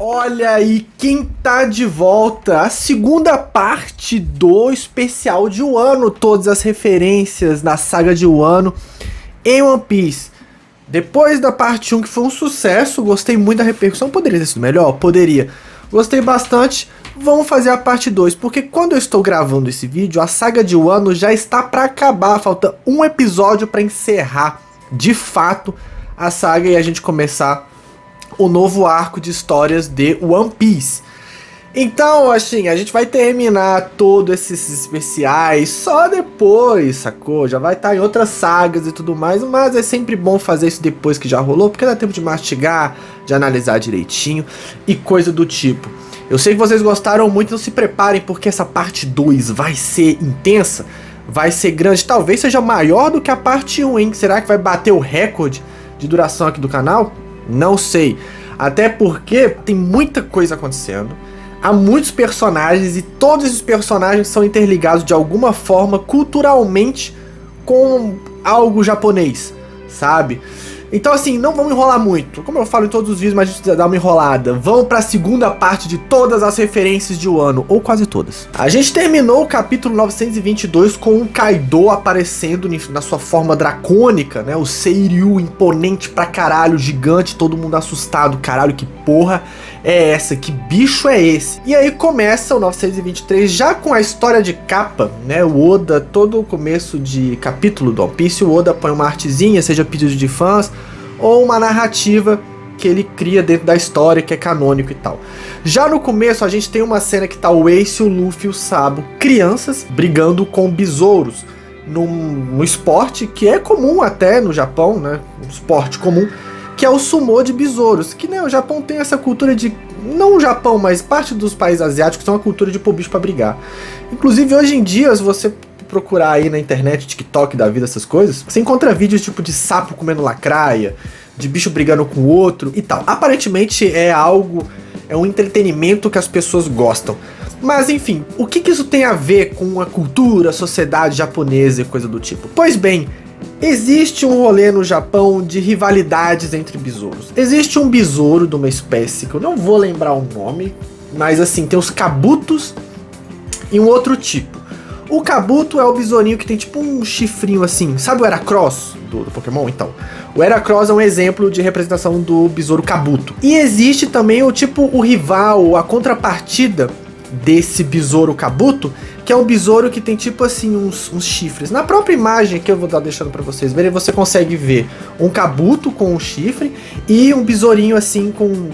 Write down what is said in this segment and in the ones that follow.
Olha aí quem tá de volta, a segunda parte do especial de Wano, todas as referências da saga de Wano em One Piece. Depois da parte 1, que foi um sucesso, gostei muito da repercussão, poderia ter sido melhor? Poderia. Gostei bastante, vamos fazer a parte 2, porque quando eu estou gravando esse vídeo, a saga de Wano já está para acabar, falta um episódio para encerrar, de fato, a saga e a gente começar o novo arco de histórias de One Piece. Então, assim, a gente vai terminar todos esses especiais só depois, sacou? Já vai estar em outras sagas e tudo mais, mas é sempre bom fazer isso depois que já rolou, porque dá tempo de mastigar, de analisar direitinho e coisa do tipo. Eu sei que vocês gostaram muito, então se preparem, porque essa parte 2 vai ser intensa, vai ser grande, talvez seja maior do que a parte 1, hein? Será que vai bater o recorde de duração aqui do canal? Não sei, até porque tem muita coisa acontecendo, há muitos personagens e todos esses personagens são interligados de alguma forma culturalmente com algo japonês, sabe? Então assim, não vamos enrolar muito, como eu falo em todos os vídeos, mas a gente dá uma enrolada. Vamos para a segunda parte de todas as referências de Wano, ou quase todas. A gente terminou o capítulo 922 com o Kaido aparecendo na sua forma dracônica, né? O Seiryu imponente pra caralho, gigante, todo mundo assustado, caralho, que porra é essa? Que bicho é esse? E aí começa o 923 já com a história de capa, né? O Oda, todo o começo de capítulo do One Piece, o Oda põe uma artezinha, seja pedido de fãs, ou uma narrativa que ele cria dentro da história, que é canônico e tal. Já no começo a gente tem uma cena que tá o Ace, o Luffy e o Sabo, crianças, brigando com besouros num esporte que é comum até no Japão, né? Um esporte comum, que é o sumô de besouros, que né, o Japão tem essa cultura de... Não o Japão, mas parte dos países asiáticos tem uma cultura de pôr bicho pra brigar. Inclusive hoje em dia, se você procurar aí na internet, TikTok da vida, essas coisas, você encontra vídeos tipo de sapo comendo lacraia, de bicho brigando com o outro e tal. Aparentemente é um entretenimento que as pessoas gostam. Mas enfim, o que isso tem a ver com a cultura, a sociedade japonesa e coisa do tipo? Pois bem, existe um rolê no Japão de rivalidades entre besouros. Existe um besouro de uma espécie que eu não vou lembrar o nome, mas assim, tem os kabutos e um outro tipo. O kabuto é o besourinho que tem tipo um chifrinho assim, sabe o Heracross do Pokémon? Então, o Heracross é um exemplo de representação do besouro kabuto. E existe também o rival, a contrapartida desse besouro kabuto, que é um besouro que tem tipo assim uns chifres. Na própria imagem que eu vou estar deixando pra vocês verem, você consegue ver um kabuto com um chifre e um besourinho assim com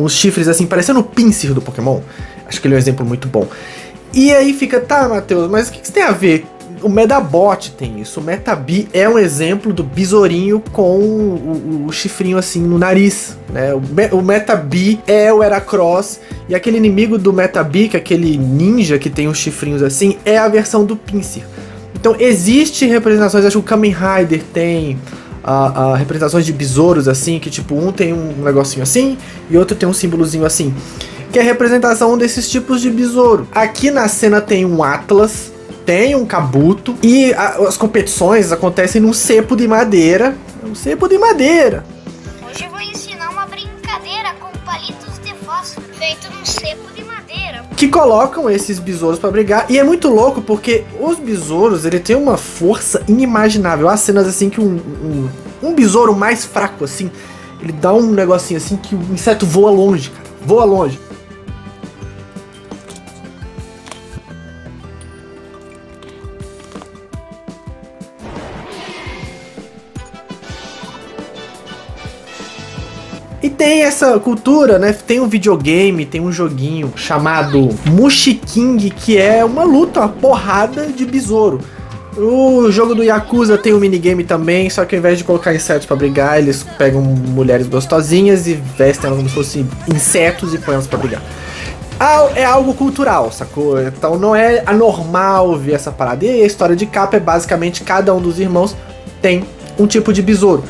os chifres assim, parecendo o Pinsir do Pokémon. Acho que ele é um exemplo muito bom. E aí fica, tá, Matheus, mas o que isso tem a ver? O Medabot tem isso, o Metabi é um exemplo do besourinho com o chifrinho assim no nariz, né? O Metabi é o Heracross e aquele inimigo do Metabi, que é aquele ninja que tem os chifrinhos assim, é a versão do Pinsir. Então existe representações, acho que o Kamen Rider tem representações de besouros assim, que tipo um tem um negocinho assim e outro tem um símbolozinho assim, que é a representação desses tipos de besouro. Aqui na cena tem um Atlas, tem um kabuto e as competições acontecem num cepo de madeira. Um cepo de madeira. Hoje eu vou ensinar uma brincadeira com palitos de fósforo feito num cepo de madeira. Que colocam esses besouros pra brigar. E é muito louco porque os besouros, ele tem uma força inimaginável. Há cenas assim que um besouro mais fraco assim, ele dá um negocinho assim que o inseto voa longe, cara. Voa longe. E tem essa cultura, né? Tem um videogame, tem um joguinho chamado Mushiking, que é uma luta, uma porrada de besouro. O jogo do Yakuza tem um minigame também, só que ao invés de colocar insetos pra brigar, eles pegam mulheres gostosinhas e vestem elas como se fossem insetos e põem elas pra brigar. É algo cultural, sacou? Então não é anormal ver essa parada. E a história de capa é basicamente cada um dos irmãos tem um tipo de besouro.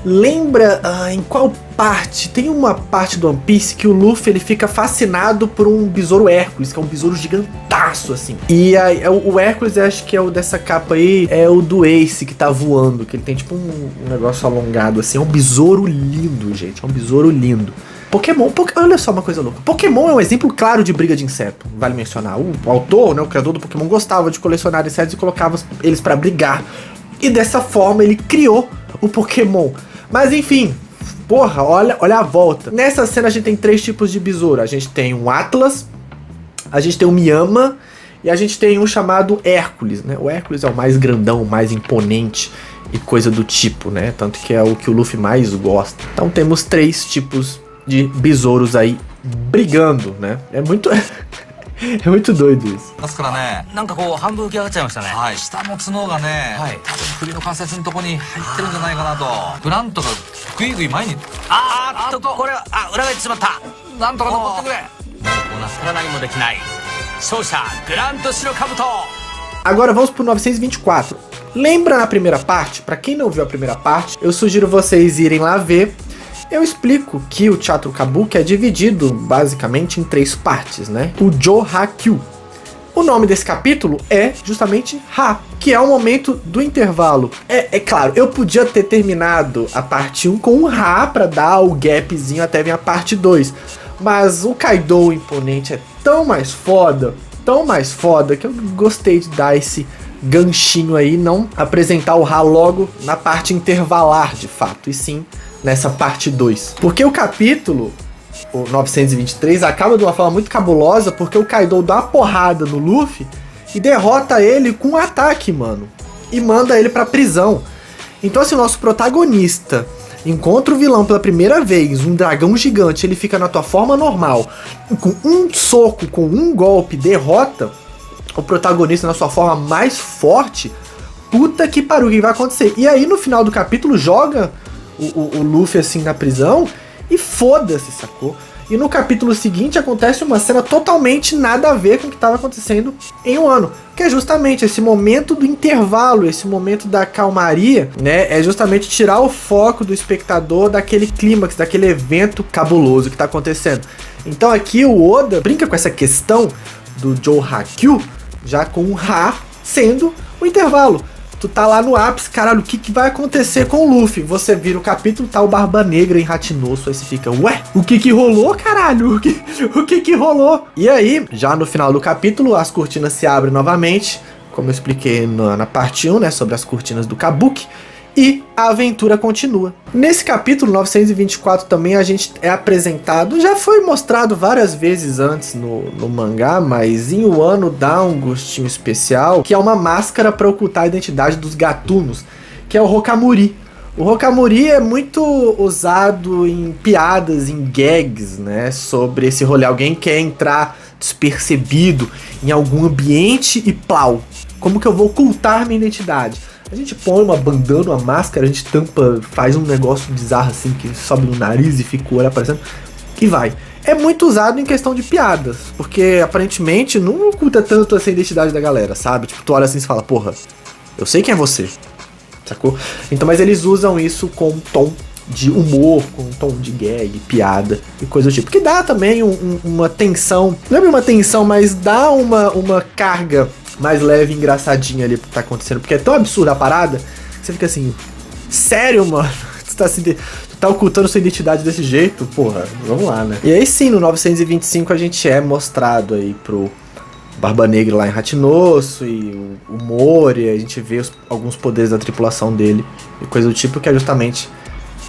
Lembra em qual parte? Tem uma parte do One Piece que o Luffy ele fica fascinado por um besouro Hércules, que é um besouro gigantaço assim. E aí, o Hércules, acho que é o dessa capa aí, é o do Ace que tá voando, que ele tem tipo um negócio alongado assim. É um besouro lindo, gente, é um besouro lindo. Pokémon, olha só uma coisa louca. Pokémon é um exemplo claro de briga de inseto, vale mencionar. O autor, né, o criador do Pokémon, gostava de colecionar insetos e colocava eles pra brigar. E dessa forma ele criou o Pokémon. Mas enfim, porra, olha a volta. Nessa cena a gente tem 3 tipos de besouro. A gente tem um Atlas, a gente tem um Miyama e a gente tem um chamado Hércules, né? O Hércules é o mais grandão, o mais imponente e coisa do tipo, né? Tanto que é o que o Luffy mais gosta. Então temos 3 tipos de besouros aí brigando, né? É muito é muito doido isso. Agora vamos pro 924. Lembra na primeira parte? Pra quem não viu a primeira parte, eu sugiro vocês irem lá ver. Eu explico que o Teatro Kabuki é dividido basicamente em 3 partes, né? O Jo-Ha-Kyu. O nome desse capítulo é justamente Ha, que é o momento do intervalo. É claro, eu podia ter terminado a parte 1 com o Ha pra dar o gapzinho até vir a parte 2. Mas o Kaido imponente é tão mais foda que eu gostei de dar esse ganchinho aí, não apresentar o Ha logo na parte intervalar de fato, e sim nessa parte 2. Porque o capítulo, o 923, acaba de uma forma muito cabulosa, porque o Kaido dá uma porrada no Luffy e derrota ele com um ataque, mano. E manda ele pra prisão. Então assim, o nosso protagonista encontra o vilão pela primeira vez, um dragão gigante, ele fica na tua forma normal, com um soco, com um golpe, derrota o protagonista na sua forma mais forte. Puta que pariu, o que vai acontecer? E aí no final do capítulo joga o Luffy assim na prisão e foda-se, sacou? E no capítulo seguinte acontece uma cena totalmente nada a ver com o que estava acontecendo em Wano, que é justamente esse momento do intervalo, esse momento da calmaria, né? É justamente tirar o foco do espectador daquele clímax, daquele evento cabuloso que está acontecendo. Então aqui o Oda brinca com essa questão do Jo-Ha-Kyu, já com o Ha sendo o intervalo. Tu tá lá no ápice, caralho, o que vai acontecer com o Luffy? Você vira o capítulo, tá o Barba Negra em Hatinosso, aí você fica, ué, o que rolou, caralho? O que rolou? E aí, já no final do capítulo, as cortinas se abrem novamente, como eu expliquei na parte 1, né, sobre as cortinas do Kabuki, e a aventura continua. Nesse capítulo 924 também a gente é apresentado, já foi mostrado várias vezes antes no mangá, mas em Wano dá um gostinho especial, que é uma máscara para ocultar a identidade dos gatunos, que é o Rokamuri. O Rokamuri é muito usado em piadas, em gags, né, sobre esse rolê. Alguém quer entrar despercebido em algum ambiente e plau, como que eu vou ocultar minha identidade? A gente põe uma bandana, uma máscara, a gente tampa, faz um negócio bizarro assim, que sobe no nariz e fica o olho aparecendo, e vai. É muito usado em questão de piadas, porque aparentemente não oculta tanto essa identidade da galera, sabe? Tipo, tu olha assim e fala, porra, eu sei quem é você, sacou? Então, mas eles usam isso com um tom de humor, com um tom de gag, piada e coisa do tipo, que dá também uma tensão, não é uma tensão, mas dá uma carga mais leve e engraçadinha ali pro que tá acontecendo, porque é tão absurda a parada que você fica assim, sério, mano? Tu tá ocultando sua identidade desse jeito? Porra, vamos lá, né? E aí sim, no 925 a gente é mostrado aí pro Barba Negra lá em Hatinosso e o Mori, a gente vê alguns poderes da tripulação dele e coisa do tipo, que é justamente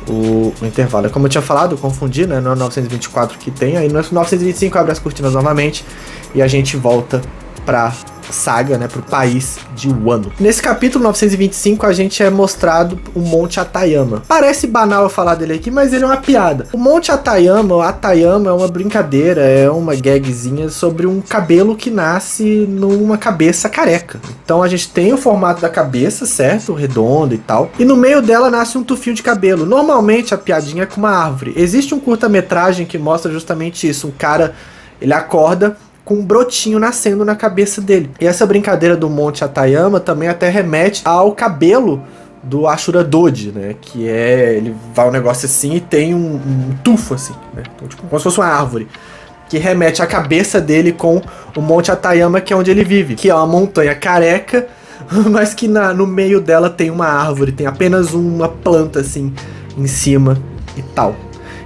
o intervalo. Como eu tinha falado, eu confundi, né? Não é 924 que tem, aí no 925 abre as cortinas novamente e a gente volta pra saga, né, pro país de Wano. Nesse capítulo 925 a gente é mostrado o Monte Atayama. Parece banal eu falar dele aqui, mas ele é uma piada. O Monte Atayama, o Atayama é uma brincadeira, é uma gagzinha sobre um cabelo que nasce numa cabeça careca. Então a gente tem o formato da cabeça, certo? Redonda e tal. E no meio dela nasce um tufinho de cabelo. Normalmente a piadinha é com uma árvore. Existe um curta-metragem que mostra justamente isso. Um cara, ele acorda com um brotinho nascendo na cabeça dele. E essa brincadeira do Monte Atayama também até remete ao cabelo do Ashura Dodi, né? Que é, ele vai um negócio assim e tem um tufo assim, né? Então, tipo, como se fosse uma árvore. Que remete à cabeça dele com o Monte Atayama, que é onde ele vive. Que é uma montanha careca, mas que no meio dela tem uma árvore, tem apenas uma planta assim em cima e tal.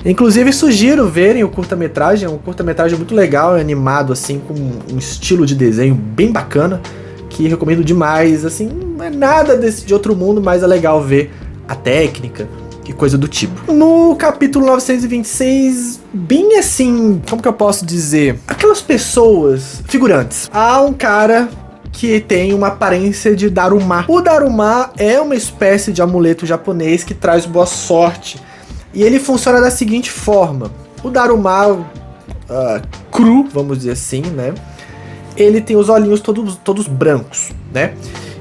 Inclusive sugiro verem o curta-metragem, é um curta-metragem muito legal, é animado assim, com um estilo de desenho bem bacana, que recomendo demais, assim, não é nada de outro mundo, mas é legal ver a técnica e coisa do tipo. No capítulo 926, bem assim, como que eu posso dizer? Aquelas pessoas, figurantes. Há um cara que tem uma aparência de Daruma. O Daruma é uma espécie de amuleto japonês que traz boa sorte. E ele funciona da seguinte forma. O Daruma cru, vamos dizer assim, né? Ele tem os olhinhos todos brancos, né?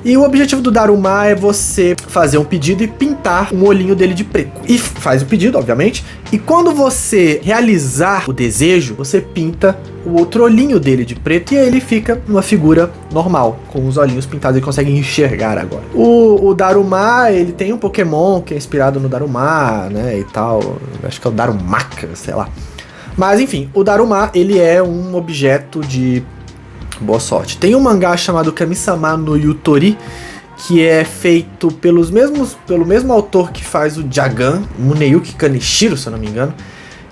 E o objetivo do Daruma é você fazer um pedido e pintar um olhinho dele de preto. E faz o pedido, obviamente. E quando você realizar o desejo, você pinta o outro olhinho dele de preto e aí ele fica uma figura normal, com os olhinhos pintados, ele consegue enxergar agora. O Daruma, ele tem um Pokémon que é inspirado no Daruma, né, e tal. Acho que é o Darumaka, sei lá. Mas enfim, o Daruma, ele é um objeto de boa sorte. Tem um mangá chamado Kami-sama no Yutori, que é feito pelo mesmo autor que faz o Jagan, Muneyuki Kaneshiro, se eu não me engano,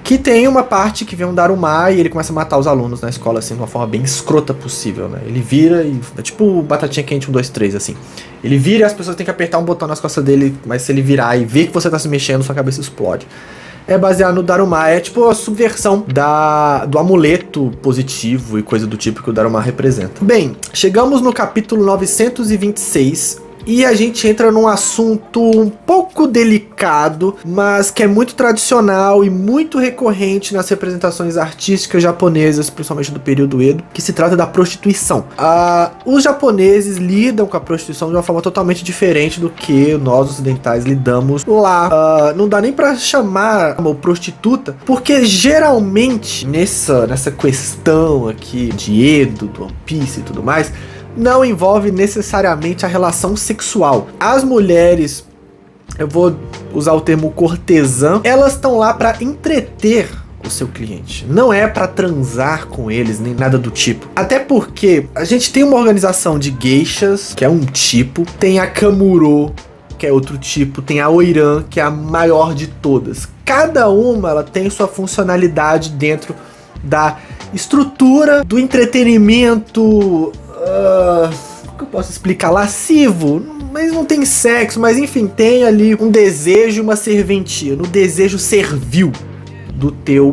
que tem uma parte que vem um Daruma e ele começa a matar os alunos na escola, assim, de uma forma bem escrota possível, né? Ele vira e... é tipo Batatinha Quente 1, 2, 3, assim. Ele vira e as pessoas têm que apertar um botão nas costas dele, mas se ele virar e ver que você tá se mexendo, sua cabeça explode. É baseado no Daruma, é tipo a subversão do amuleto positivo e coisa do tipo que o Daruma representa. Bem, chegamos no capítulo 926 e a gente entra num assunto um pouco delicado, mas que é muito tradicional e muito recorrente nas representações artísticas japonesas, principalmente do período Edo, que se trata da prostituição. Os japoneses lidam com a prostituição de uma forma totalmente diferente do que nós ocidentais lidamos lá. Não dá nem pra chamar como prostituta, porque geralmente nessa questão aqui de Edo, do One Piece e tudo mais, não envolve necessariamente a relação sexual. As mulheres, eu vou usar o termo cortesã, elas estão lá para entreter o seu cliente. Não é para transar com eles, nem nada do tipo. Até porque a gente tem uma organização de geishas, que é um tipo, tem a Kamuro, que é outro tipo, tem a Oiran, que é a maior de todas. Cada uma ela tem sua funcionalidade dentro da estrutura do entretenimento. Como que eu posso explicar? Lascivo, mas não tem sexo, mas enfim, tem ali um desejo, uma serventia, no desejo servil do teu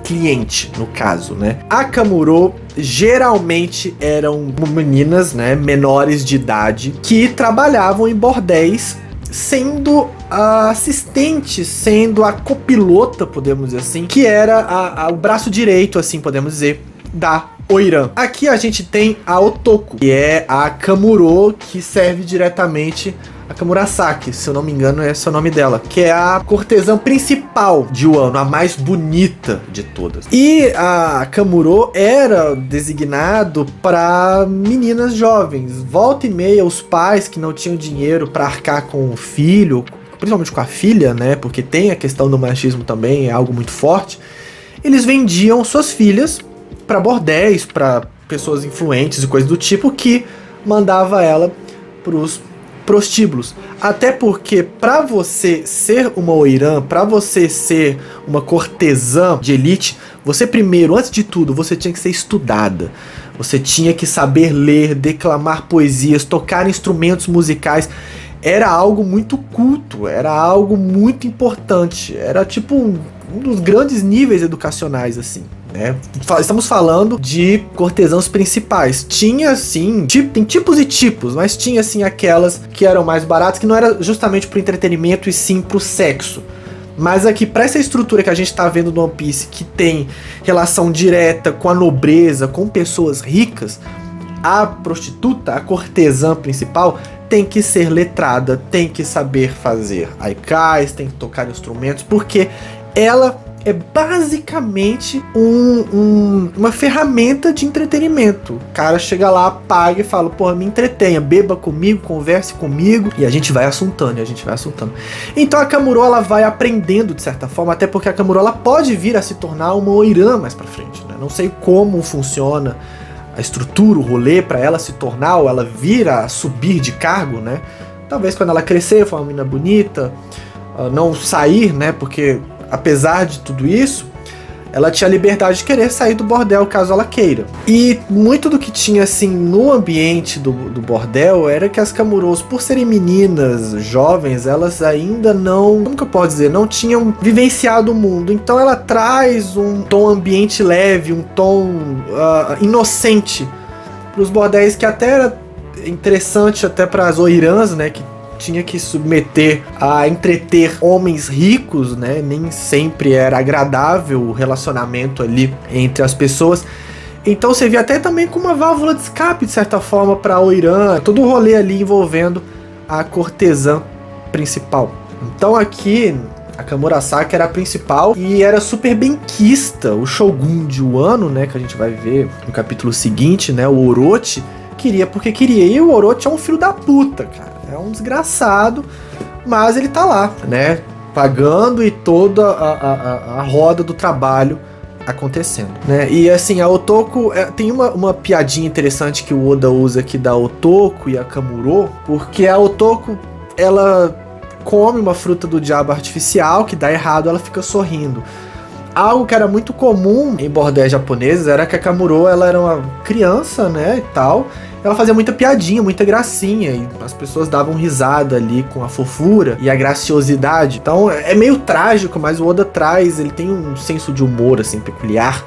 cliente, no caso, né? A Kamuro geralmente eram meninas, né, menores de idade, que trabalhavam em bordéis, sendo a assistente, sendo a copilota, podemos dizer assim, que era o braço direito, assim, podemos dizer, da Oiran. Aqui a gente tem a Otoko, que é a Kamuro, que serve diretamente a Kamurasaki, se eu não me engano esse é o nome dela, que é a cortesã principal de Wano, a mais bonita de todas. E a Kamuro era designado para meninas jovens. Volta e meia, os pais que não tinham dinheiro para arcar com o filho, principalmente com a filha, né, porque tem a questão do machismo também, é algo muito forte, eles vendiam suas filhas para bordéis, para pessoas influentes e coisas do tipo, que mandava ela pros prostíbulos. Até porque para você ser uma Oiran, para você ser uma cortesã de elite, você primeiro, antes de tudo, você tinha que ser estudada. Você tinha que saber ler, declamar poesias, tocar instrumentos musicais. Era algo muito culto, era algo muito importante. Era tipo um dos grandes níveis educacionais, assim. Estamos falando de cortesãos principais. Tinha assim, tem tipos e tipos, mas tinha assim aquelas que eram mais baratas, que não era justamente pro entretenimento e sim pro sexo. Mas aqui, para essa estrutura que a gente tá vendo no One Piece, que tem relação direta com a nobreza, com pessoas ricas, a prostituta, a cortesã principal, tem que ser letrada, tem que saber fazer haikais, tem que tocar instrumentos, porque ela é basicamente uma ferramenta de entretenimento. O cara chega lá, paga e fala, porra, me entretenha, beba comigo, converse comigo, e a gente vai assuntando, Então a Kamuro, ela vai aprendendo de certa forma, até porque a Kamuro, ela pode vir a se tornar uma Oiran mais pra frente, né? Não sei como funciona a estrutura, o rolê pra ela se tornar, ou ela vir a subir de cargo, né? Talvez quando ela crescer, for uma menina bonita, não sair, né, porque apesar de tudo isso, ela tinha a liberdade de querer sair do bordel caso ela queira. E muito do que tinha assim no ambiente do bordel era que as Kamuros, por serem meninas jovens, elas ainda não, como que eu posso dizer, não tinham vivenciado o mundo. Então ela traz um tom ambiente leve, um tom inocente para os bordéis, que até era interessante até para as oirãs, né, que tinha que submeter a entreter homens ricos, né? Nem sempre era agradável o relacionamento ali entre as pessoas. Então você via até também como uma válvula de escape, de certa forma, para a Oirã, todo o rolê ali envolvendo a cortesã principal. Então aqui a Kamurasaki era a principal e era super benquista. O Shogun de Wano, né, que a gente vai ver no capítulo seguinte, né, o Orochi, queria porque queria. E o Orochi é um filho da puta, cara. É um desgraçado, mas ele tá lá, né? Pagando e toda a roda do trabalho acontecendo, né? E assim, a Otoko... tem uma piadinha interessante que o Oda usa aqui da Otoko e a Kamuro, porque a Otoko, ela come uma fruta do diabo artificial, que dá errado, ela fica sorrindo. Algo que era muito comum em bordéis japoneses era que a Kamuro, ela era uma criança, né, e tal. Ela fazia muita piadinha, muita gracinha, e as pessoas davam risada ali com a fofura e a graciosidade. Então é meio trágico, mas o Oda traz, ele tem um senso de humor assim peculiar,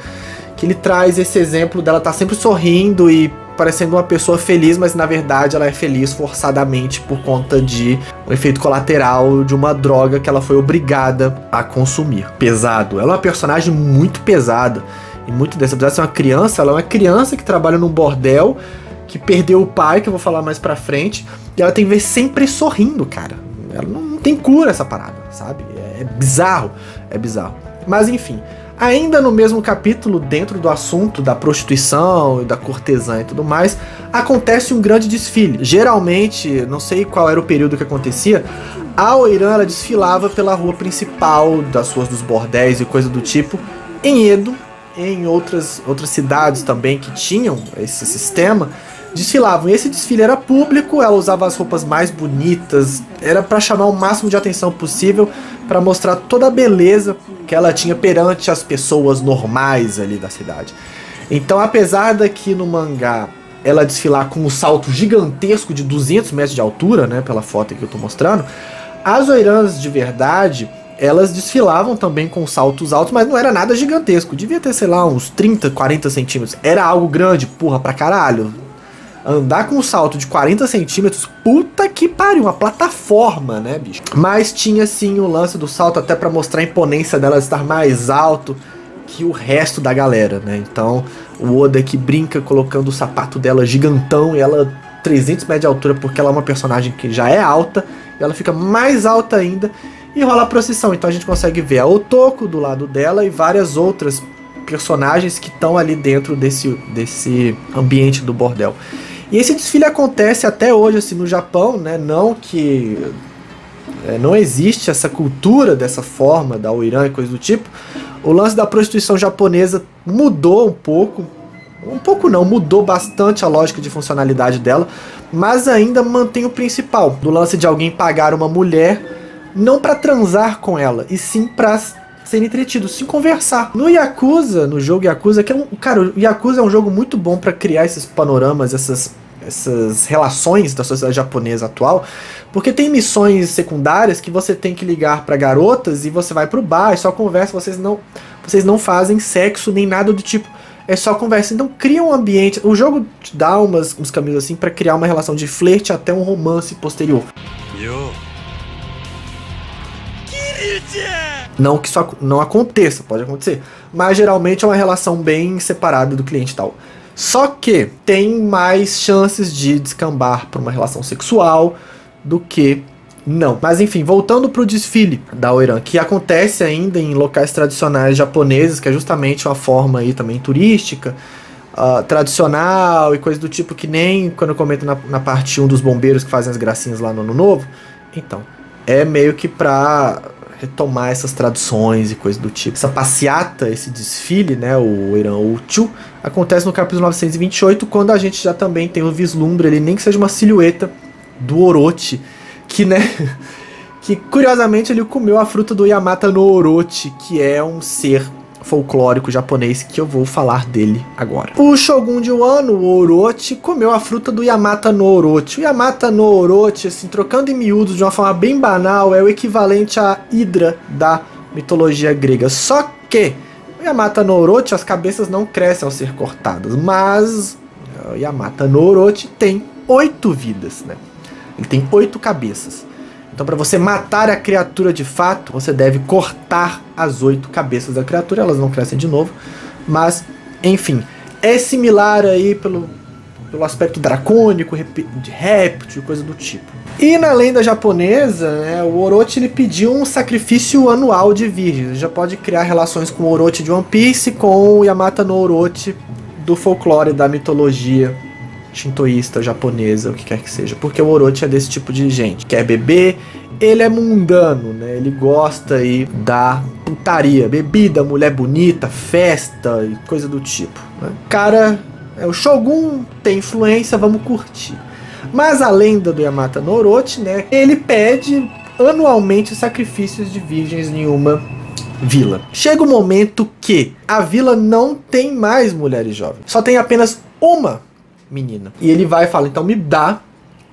que ele traz esse exemplo dela estar sempre sorrindo e parecendo uma pessoa feliz, mas na verdade ela é feliz forçadamente por conta de um efeito colateral de uma droga que ela foi obrigada a consumir. Pesado. Ela é uma personagem muito pesada e muito dessa. Apesar de ser uma criança, ela é uma criança que trabalha num bordel, que perdeu o pai, que eu vou falar mais pra frente, e ela tem que ver sempre sorrindo, cara. Ela não tem cura essa parada, sabe? É bizarro, é bizarro. Mas enfim, ainda no mesmo capítulo, dentro do assunto da prostituição e da cortesã e tudo mais, acontece um grande desfile. Geralmente, não sei qual era o período que acontecia, a Oirã, ela desfilava pela rua principal das ruas dos bordéis e coisa do tipo, em Edo, em outras cidades também que tinham esse sistema, desfilavam. E esse desfile era público, ela usava as roupas mais bonitas, era para chamar o máximo de atenção possível, para mostrar toda a beleza que ela tinha perante as pessoas normais ali da cidade. Então, apesar daqui no mangá ela desfilar com um salto gigantesco de 200 metros de altura, né, pela foto que eu tô mostrando, as Oirãs de verdade, elas desfilavam também com saltos altos, mas não era nada gigantesco. Devia ter, sei lá, uns 30, 40 centímetros. Era algo grande, porra, pra caralho. Andar com um salto de 40 centímetros, puta que pariu, uma plataforma, né, bicho? Mas tinha sim o lance do salto até pra mostrar a imponência dela estar mais alto que o resto da galera, né? Então, o Oda que brinca colocando o sapato dela gigantão e ela 300 metros de altura, porque ela é uma personagem que já é alta, e ela fica mais alta ainda, e rola a procissão. Então a gente consegue ver a Otoko do lado dela e várias outras personagens que estão ali dentro desse ambiente do bordel. E esse desfile acontece até hoje assim no Japão, né? Não que não existe essa cultura dessa forma da Oirã e coisa do tipo. O lance da prostituição japonesa mudou um pouco não, mudou bastante a lógica de funcionalidade dela, mas ainda mantém o principal, do lance de alguém pagar uma mulher não para transar com ela, e sim para ser entretido, sim conversar. No Yakuza, no jogo Yakuza, que cara, o Yakuza é um jogo muito bom para criar esses panoramas, essas relações da sociedade japonesa atual, porque tem missões secundárias que você tem que ligar para garotas e você vai pro bar e só conversa, vocês não fazem sexo nem nada do tipo, é só conversa. Então cria um ambiente, o jogo te dá uns caminhos assim para criar uma relação de flerte até um romance posterior. Não que isso não aconteça, pode acontecer, mas geralmente é uma relação bem separada do cliente e tal. Só que tem mais chances de descambar para uma relação sexual do que não. Mas enfim, voltando para o desfile da Oirã, que acontece ainda em locais tradicionais japoneses, que é justamente uma forma aí também turística, tradicional e coisa do tipo, que nem quando eu comento na parte 1 dos bombeiros que fazem as gracinhas lá no Ano Novo. Então, é meio que pra retomar essas tradições e coisa do tipo. Essa passeata, esse desfile, né, o Oirã Uchu, acontece no capítulo 928, quando a gente já também tem o vislumbre ali, nem que seja uma silhueta do Orochi, que, né, que curiosamente ele comeu a fruta do Yamata no Orochi, que é um ser folclórico japonês que eu vou falar dele agora. O Shogun de Wano, o Orochi, comeu a fruta do Yamata no Orochi. O Yamata no Orochi, assim, trocando em miúdos de uma forma bem banal, é o equivalente à Hidra da mitologia grega. Só que o Yamata no Orochi, as cabeças não crescem ao ser cortadas, mas o Yamata no Orochi tem 8 vidas, né? Ele tem 8 cabeças. Então, para você matar a criatura de fato, você deve cortar as 8 cabeças da criatura. Elas não crescem de novo. Mas, enfim, é similar aí pelo aspecto dracônico, de réptil, coisa do tipo. E na lenda japonesa, né, o Orochi ele pediu um sacrifício anual de virgens. Já pode criar relações com o Orochi de One Piece, com o Yamata no Orochi do folclore, da mitologia shintoísta, japonesa, o que quer que seja, porque o Orochi é desse tipo de gente, quer beber, ele é mundano, né, ele gosta aí da putaria, bebida, mulher bonita, festa e coisa do tipo, né? Cara, é o Shogun, tem influência, vamos curtir. Mas a lenda do Yamata no Orochi, né, ele pede anualmente sacrifícios de virgens em uma vila. Chega o momento que a vila não tem mais mulheres jovens, só tem apenas uma menina. E ele vai e fala, então me dá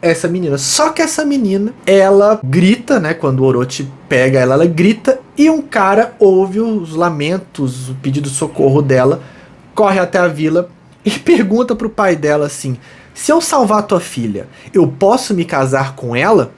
essa menina. Só que essa menina, ela grita, né? Quando o Orochi pega ela, ela grita. E um cara ouve os lamentos, o pedido de socorro dela, corre até a vila e pergunta pro pai dela assim, se eu salvar tua filha, eu posso me casar com ela?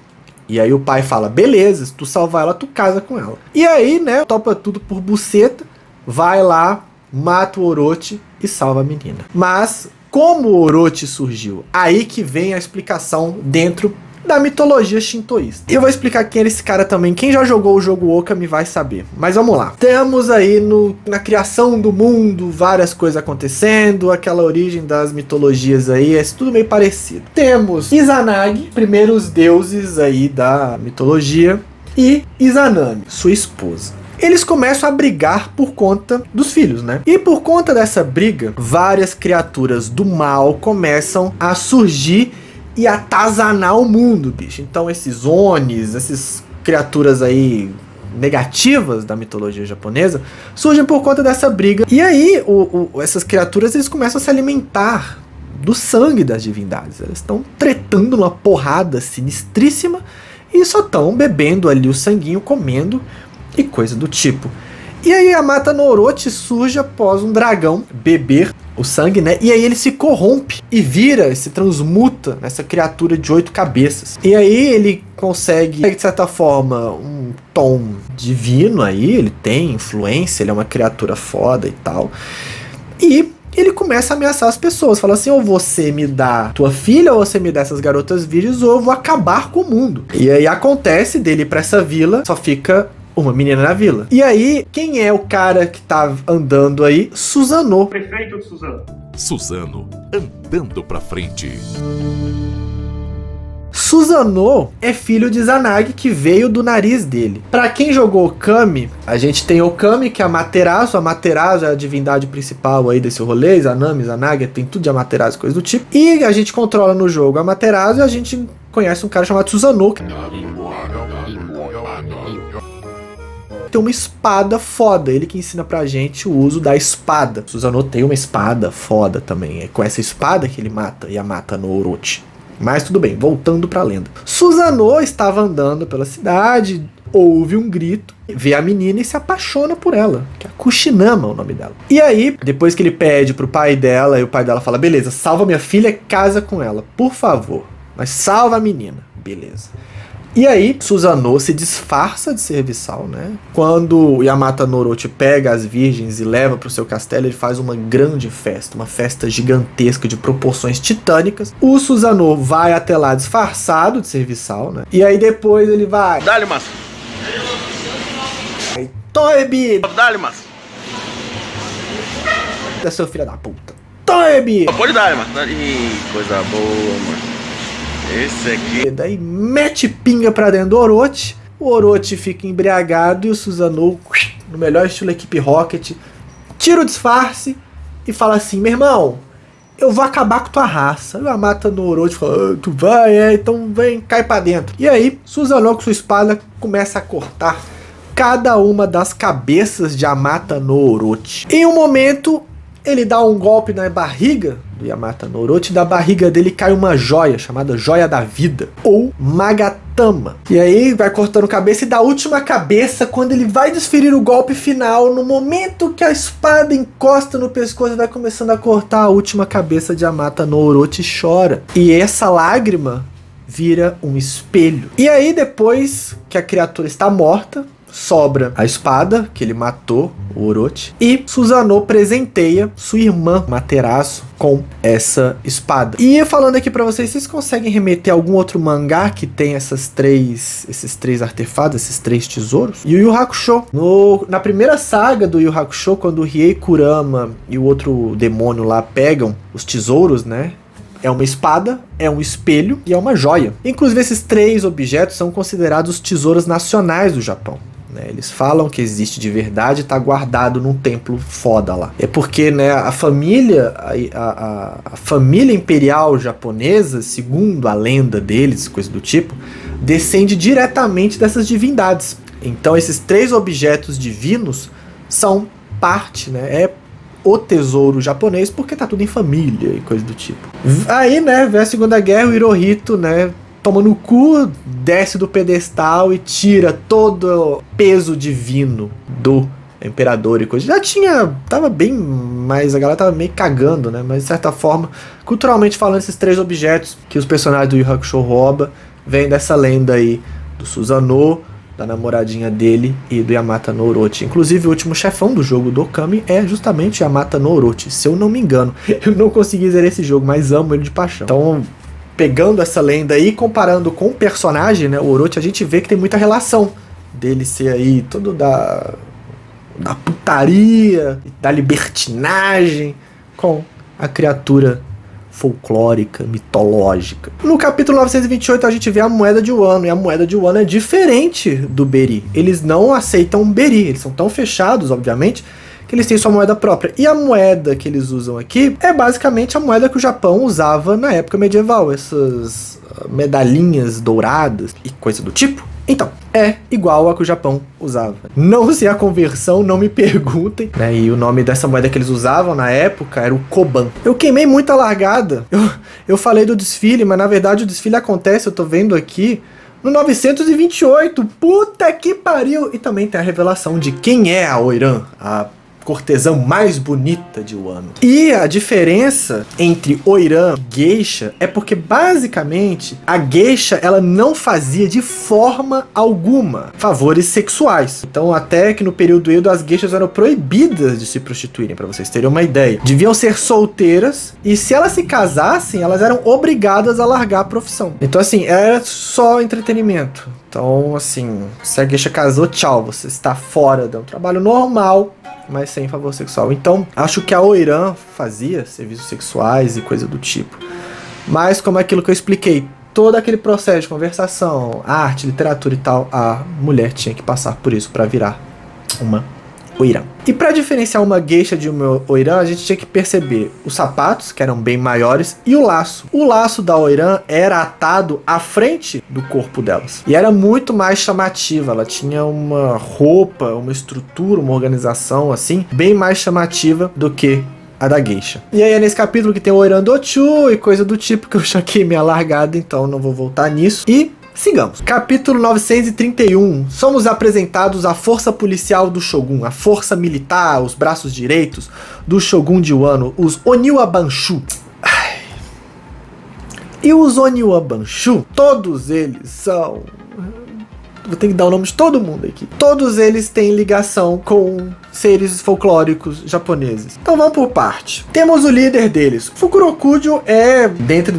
E aí o pai fala, beleza, se tu salvar ela, tu casa com ela. E aí, né, topa tudo por buceta, vai lá, mata o Orochi e salva a menina. Mas como o Orochi surgiu? Aí que vem a explicação dentro da mitologia shintoísta. Eu vou explicar quem era esse cara também. Quem já jogou o jogo Okami vai saber. Mas vamos lá. Temos aí na criação do mundo várias coisas acontecendo, aquela origem das mitologias aí, é tudo meio parecido. Temos Izanagi, primeiros deuses aí da mitologia, e Izanami, sua esposa. Eles começam a brigar por conta dos filhos, né? E por conta dessa briga, várias criaturas do mal começam a surgir e atazanar o mundo, bicho. Então esses Onis, essas criaturas aí negativas da mitologia japonesa, surgem por conta dessa briga. E aí, essas criaturas, eles começam a se alimentar do sangue das divindades. Elas estão tretando numa porrada sinistríssima e só estão bebendo ali o sanguinho, comendo e coisa do tipo. E aí Yamata no Orochi surge após um dragão beber o sangue, né? E aí ele se corrompe e vira, se transmuta nessa criatura de 8 cabeças. E aí ele consegue, de certa forma, um tom divino aí, ele tem influência, ele é uma criatura foda e tal. E ele começa a ameaçar as pessoas, fala assim, ou você me dá tua filha, ou você me dá essas garotas virgens, ou eu vou acabar com o mundo. E aí acontece dele ir pra essa vila, só fica uma menina na vila. E aí, quem é o cara que tá andando aí? Susanoo. Prefeito de Suzano. Suzano, andando pra frente. Susanoo é filho de Izanagi, que veio do nariz dele. Pra quem jogou Okami, a gente tem Okami, que é Amaterasu. Amaterasu é a divindade principal aí desse rolê. Izanami, Izanagi, tem tudo de Amaterasu, coisa do tipo. E a gente controla no jogo Amaterasu e a gente conhece um cara chamado Susanoo. Tem uma espada foda, ele que ensina pra gente o uso da espada. Susanoo tem uma espada foda também, é com essa espada que ele mata Yamata no Orochi. Mas tudo bem, voltando pra lenda. Susanoo estava andando pela cidade, ouve um grito, vê a menina e se apaixona por ela, que é a Kushinama, o nome dela. E aí, depois que ele pede pro pai dela, e o pai dela fala, beleza, salva minha filha, casa com ela, por favor, mas salva a menina, beleza. E aí, Susanoo se disfarça de serviçal, né? Quando Yamata no Orochi pega as virgens e leva para o seu castelo, ele faz uma grande festa, uma festa gigantesca de proporções titânicas. O Susanoo vai até lá disfarçado de serviçal, né? E aí depois ele vai... Dá-lhe, massa. Toma bebida. Dá-lhe, massa. Da seu filho da puta. Toma bebida. Pode dar, massa. Ih, coisa boa, mano. Esse aqui. Daí mete pinga pra dentro do Orochi. O Orochi fica embriagado e o Susanoo, no melhor estilo Equipe Rocket, tira o disfarce e fala assim, meu irmão, eu vou acabar com tua raça. E o Yamata no Orochi fala, tu vai, então vem, cai pra dentro. E aí, Susanoo com sua espada começa a cortar cada uma das cabeças de Yamata no Orochi. Em um momento, ele dá um golpe na barriga do Yamata no Orochi, da barriga dele cai uma joia, chamada Joia da Vida, ou Magatama. E aí vai cortando cabeça, e da última cabeça, quando ele vai desferir o golpe final, no momento que a espada encosta no pescoço, vai começando a cortar a última cabeça de Yamata no Orochi, chora. E essa lágrima vira um espelho. E aí, depois que a criatura está morta, sobra a espada que ele matou, o Orochi, e Susanoo presenteia sua irmã Materaço com essa espada. E falando aqui pra vocês conseguem remeter a algum outro mangá que tem esses três artefatos, esses 3 tesouros? Yu Yu Hakusho. Na primeira saga do Yu Yu Hakusho, quando o Riei Kurama e o outro demônio lá pegam os tesouros, né? É uma espada, é um espelho e é uma joia. Inclusive, esses 3 objetos são considerados tesouros nacionais do Japão. Eles falam que existe de verdade e está guardado num templo foda lá. É porque, né, a família imperial japonesa, segundo a lenda deles, coisa do tipo, descende diretamente dessas divindades. Então esses 3 objetos divinos são parte, né, é o tesouro japonês, porque tá tudo em família e coisa do tipo. Aí, né, vem a Segunda Guerra, o Hirohito, né, toma no cu, desce do pedestal e tira todo o peso divino do imperador e coisa. Já tinha, tava bem, mas a galera tava meio cagando, né? Mas de certa forma, culturalmente falando, esses 3 objetos que os personagens do Yu Yu Hakusho roubam, vêm dessa lenda aí do Susanoo, da namoradinha dele e do Yamata no Orochi. Inclusive, o último chefão do jogo do Okami é justamente Yamata no Orochi, se eu não me engano. Eu não consegui zerar esse jogo, mas amo ele de paixão. Então, pegando essa lenda aí, comparando com o personagem, né, o Orochi, a gente vê que tem muita relação dele ser aí todo da putaria, da libertinagem, com a criatura folclórica, mitológica. No capítulo 928 a gente vê a moeda de Wano, e a moeda de Wano é diferente do Beri. Eles não aceitam Beri, eles são tão fechados, obviamente, que eles têm sua moeda própria. E a moeda que eles usam aqui é basicamente a moeda que o Japão usava na época medieval, essas medalhinhas douradas e coisa do tipo. Então, é igual a que o Japão usava. Não sei a conversão, não me perguntem, né? E o nome dessa moeda que eles usavam na época era o Koban. Eu queimei muita largada. Eu falei do desfile, mas na verdade o desfile acontece, eu tô vendo aqui, no 928. Puta que pariu! E também tem a revelação de quem é a Oiran, a cortesã mais bonita de Wano. E a diferença entre Oiran e Geisha é porque basicamente a Geisha ela não fazia de forma alguma favores sexuais. Então até que no período Edo as geishas eram proibidas de se prostituírem, para vocês terem uma ideia. Deviam ser solteiras e se elas se casassem elas eram obrigadas a largar a profissão. Então assim, era só entretenimento. Então, assim, se a geisha casou, tchau, você está fora de um trabalho normal, mas sem favor sexual. Então, acho que a Oiran fazia serviços sexuais e coisa do tipo. Mas, como é aquilo que eu expliquei, todo aquele processo de conversação, arte, literatura e tal, a mulher tinha que passar por isso para virar uma Oiran. E para diferenciar uma geisha de uma Oiran, a gente tinha que perceber os sapatos, que eram bem maiores, e o laço. O laço da Oiran era atado à frente do corpo delas. E era muito mais chamativa, ela tinha uma roupa, uma estrutura, uma organização assim, bem mais chamativa do que a da geisha. E aí é nesse capítulo que tem o Oiran Dochu e coisa do tipo, que eu choquei minha largada, então não vou voltar nisso. E sigamos. Capítulo 931. Somos apresentados à força policial do Shogun, a força militar, os braços direitos do Shogun de Wano, os Oniwa Banshu. E os Oniwa Banshu, todos eles são... Vou ter que dar o nome de todo mundo aqui. Todos eles têm ligação com seres folclóricos japoneses. Então vamos por parte. Temos o líder deles. Fukurokujo é, dentro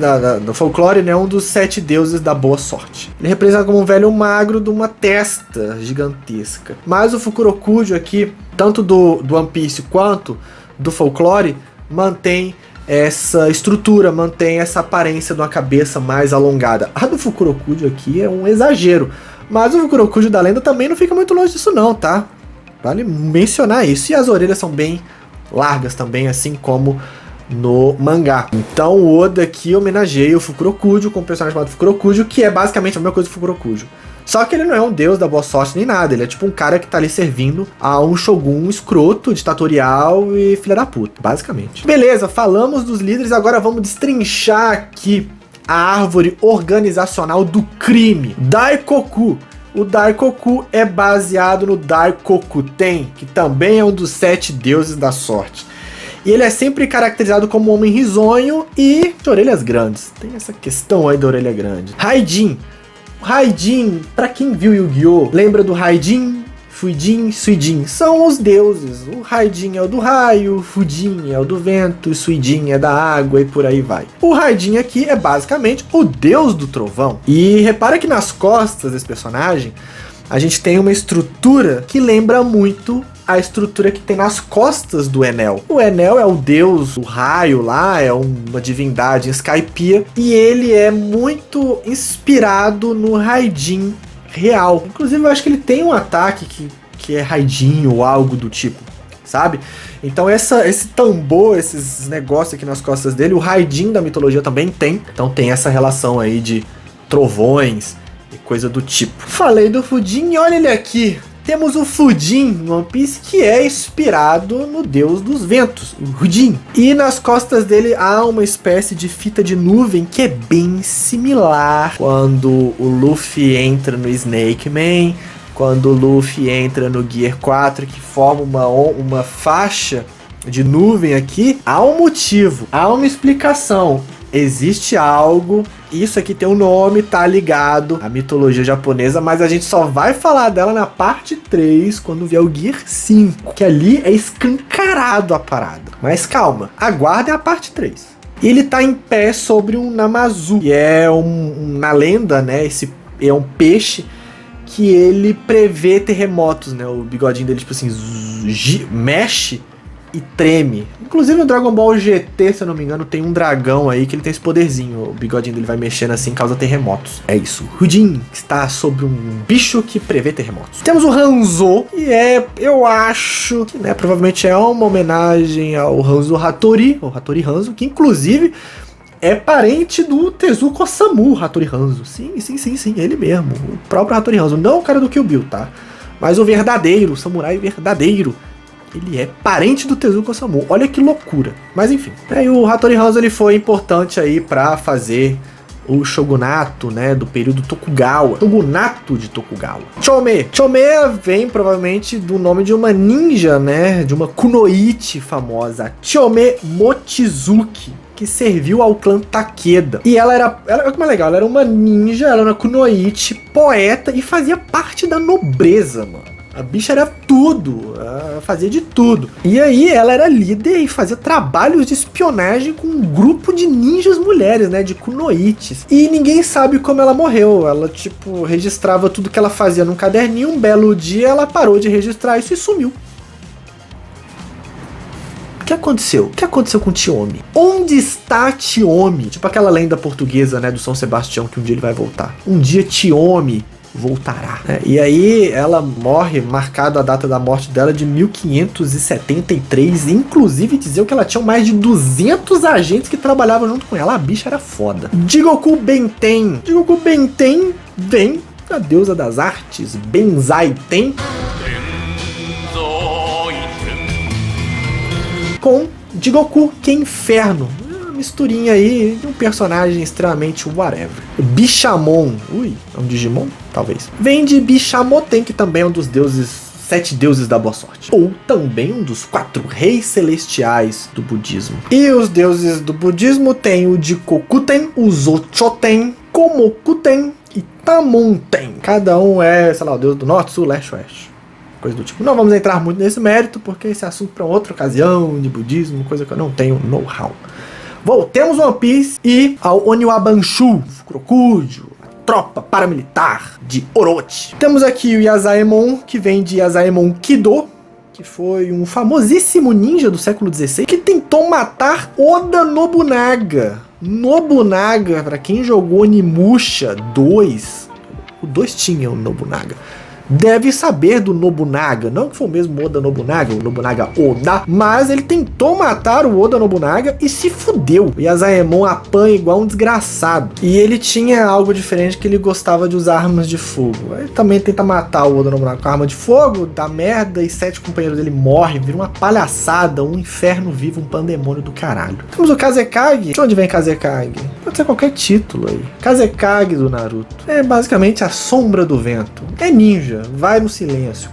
do folclore, né, um dos 7 deuses da boa sorte. Ele representa como um velho magro de uma testa gigantesca. Mas o Fukurokujo aqui, tanto do One Piece quanto do folclore, mantém essa estrutura, mantém essa aparência de uma cabeça mais alongada. A do Fukurokujo aqui é um exagero. Mas o Fukurokujo da lenda também não fica muito longe disso não, tá? Vale mencionar isso. E as orelhas são bem largas também, assim como no mangá. Então o Oda aqui homenageia o Fukurokujo com um personagem chamado Fukurokujo, que é basicamente a mesma coisa do Fukurokujo. Só que ele não é um deus da boa sorte nem nada, ele é tipo um cara que tá ali servindo a um shogun escroto, ditatorial e filha da puta, basicamente. Beleza, falamos dos líderes, agora vamos destrinchar aqui a árvore organizacional do crime. Daikoku. O Daikoku é baseado no Daikokuten, que também é um dos 7 deuses da sorte. E ele é sempre caracterizado como um homem risonho e de orelhas grandes. Tem essa questão aí da orelha grande. Raijin. Raijin, pra quem viu Yu-Gi-Oh! Lembra do Raijin, Fujin, Suijin? São os deuses. O Raijin é o do raio, o Fujin é o do vento, o Suijin é da água e por aí vai. O Raijin aqui é basicamente o deus do trovão. E repara que nas costas desse personagem a gente tem uma estrutura que lembra muito a estrutura que tem nas costas do Enel. O Enel é o deus, o raio lá, é uma divindade em Skypiea, e ele é muito inspirado no Raijin real. Inclusive eu acho que ele tem um ataque que é Raijin ou algo do tipo, sabe? Então esse tambor, esses negócios aqui nas costas dele, o Raijin da mitologia também tem. Então tem essa relação aí de trovões e coisa do tipo. Falei do Fujin e olha ele aqui. Temos o Fujin no One Piece, que é inspirado no deus dos ventos, o Hujin. E nas costas dele há uma espécie de fita de nuvem que é bem similar quando o Luffy entra no Snake Man, quando o Luffy entra no Gear 4, que forma uma faixa de nuvem aqui. Há um motivo, há uma explicação. Existe algo, isso aqui tem um nome, tá ligado à mitologia japonesa, mas a gente só vai falar dela na parte 3, quando vier o Gear 5, que ali é escancarado a parada. Mas calma, aguardem a parte 3. Ele tá em pé sobre um Namazu, que é na lenda, né, esse é um peixe que ele prevê terremotos, né, o bigodinho dele, tipo assim, mexe e treme. Inclusive no Dragon Ball GT, se eu não me engano, tem um dragão aí que ele tem esse poderzinho. O bigodinho dele vai mexendo assim, causa terremotos. É isso. Hujin está sobre um bicho que prevê terremotos. Temos o Hanzo, e eu acho que, né, provavelmente é uma homenagem ao Hanzo Hattori, o Hattori Hanzo, que inclusive é parente do Tezuka Osamu, Hattori Hanzo. Sim, ele mesmo. O próprio Hattori Hanzo, não o cara do Kill Bill, tá? Mas o verdadeiro, o samurai verdadeiro. Ele é parente do Tezuka Osamu. Olha que loucura. Mas enfim. E o Hattori Hanzo ele foi importante aí pra fazer o shogunato, né, do período Tokugawa. Shogunato de Tokugawa. Chome. Chome vem provavelmente do nome de uma ninja, né, de uma kunoichi famosa. Chome Mochizuki, que serviu ao clã Takeda. E ela olha que mais legal, ela era uma ninja, ela era uma kunoichi, poeta e fazia parte da nobreza, mano. A bicha era tudo, ela fazia de tudo. E aí ela era líder e fazia trabalhos de espionagem com um grupo de ninjas mulheres, né, de kunoichis. E ninguém sabe como ela morreu. Ela, tipo, registrava tudo que ela fazia num caderninho. Um belo dia ela parou de registrar isso e sumiu. O que aconteceu? O que aconteceu com Tiomi? Onde está Tiomi? Tipo aquela lenda portuguesa, né, do São Sebastião, que um dia ele vai voltar. Um dia Tiomi voltará. E aí ela morre, marcado a data da morte dela de 1573, inclusive diziam que ela tinha mais de 200 agentes que trabalhavam junto com ela. A bicha era foda. Jigoku Benten. Jigoku Benten vem da deusa das artes, Benzaiten, com Jigoku, que é inferno. Misturinha aí de um personagem extremamente whatever. Bishamon, é um Digimon? Talvez. Vem de Bishamoten, que também é um dos deuses, 7 deuses da boa sorte. Ou também um dos 4 reis celestiais do budismo. E os deuses do budismo tem o Jikokuten, o Zochoten, Komokuten e Tamonten. Cada um é, sei lá, o deus do norte, sul, leste, oeste. Coisa do tipo. Não vamos entrar muito nesse mérito, porque esse assunto para outra ocasião de budismo, coisa que eu não tenho know-how. Voltemos ao One Piece e ao Oniwa Banshu, Fukurokujo, a tropa paramilitar de Orochi. Temos aqui o Yazaemon, que vem de Yazaemon Kido, que foi um famosíssimo ninja do século XVI, que tentou matar Oda Nobunaga. Nobunaga, para quem jogou Onimusha 2, o 2 tinha o Nobunaga. deve saber do Nobunaga. Não que foi o mesmo Oda Nobunaga, o Nobunaga Oda, mas ele tentou matar o Oda Nobunaga e se fudeu. O Yazaemon apanha igual um desgraçado. E ele tinha algo diferente, que ele gostava de usar armas de fogo. Ele também tenta matar o Oda Nobunaga com arma de fogo, dá merda e 7 companheiros dele morrem, vira uma palhaçada, um inferno vivo, um pandemônio do caralho. Temos o Kazekage. De onde vem Kazekage? Pode ser qualquer título aí. Kazekage do Naruto. É basicamente a sombra do vento. É ninja, vai no silêncio.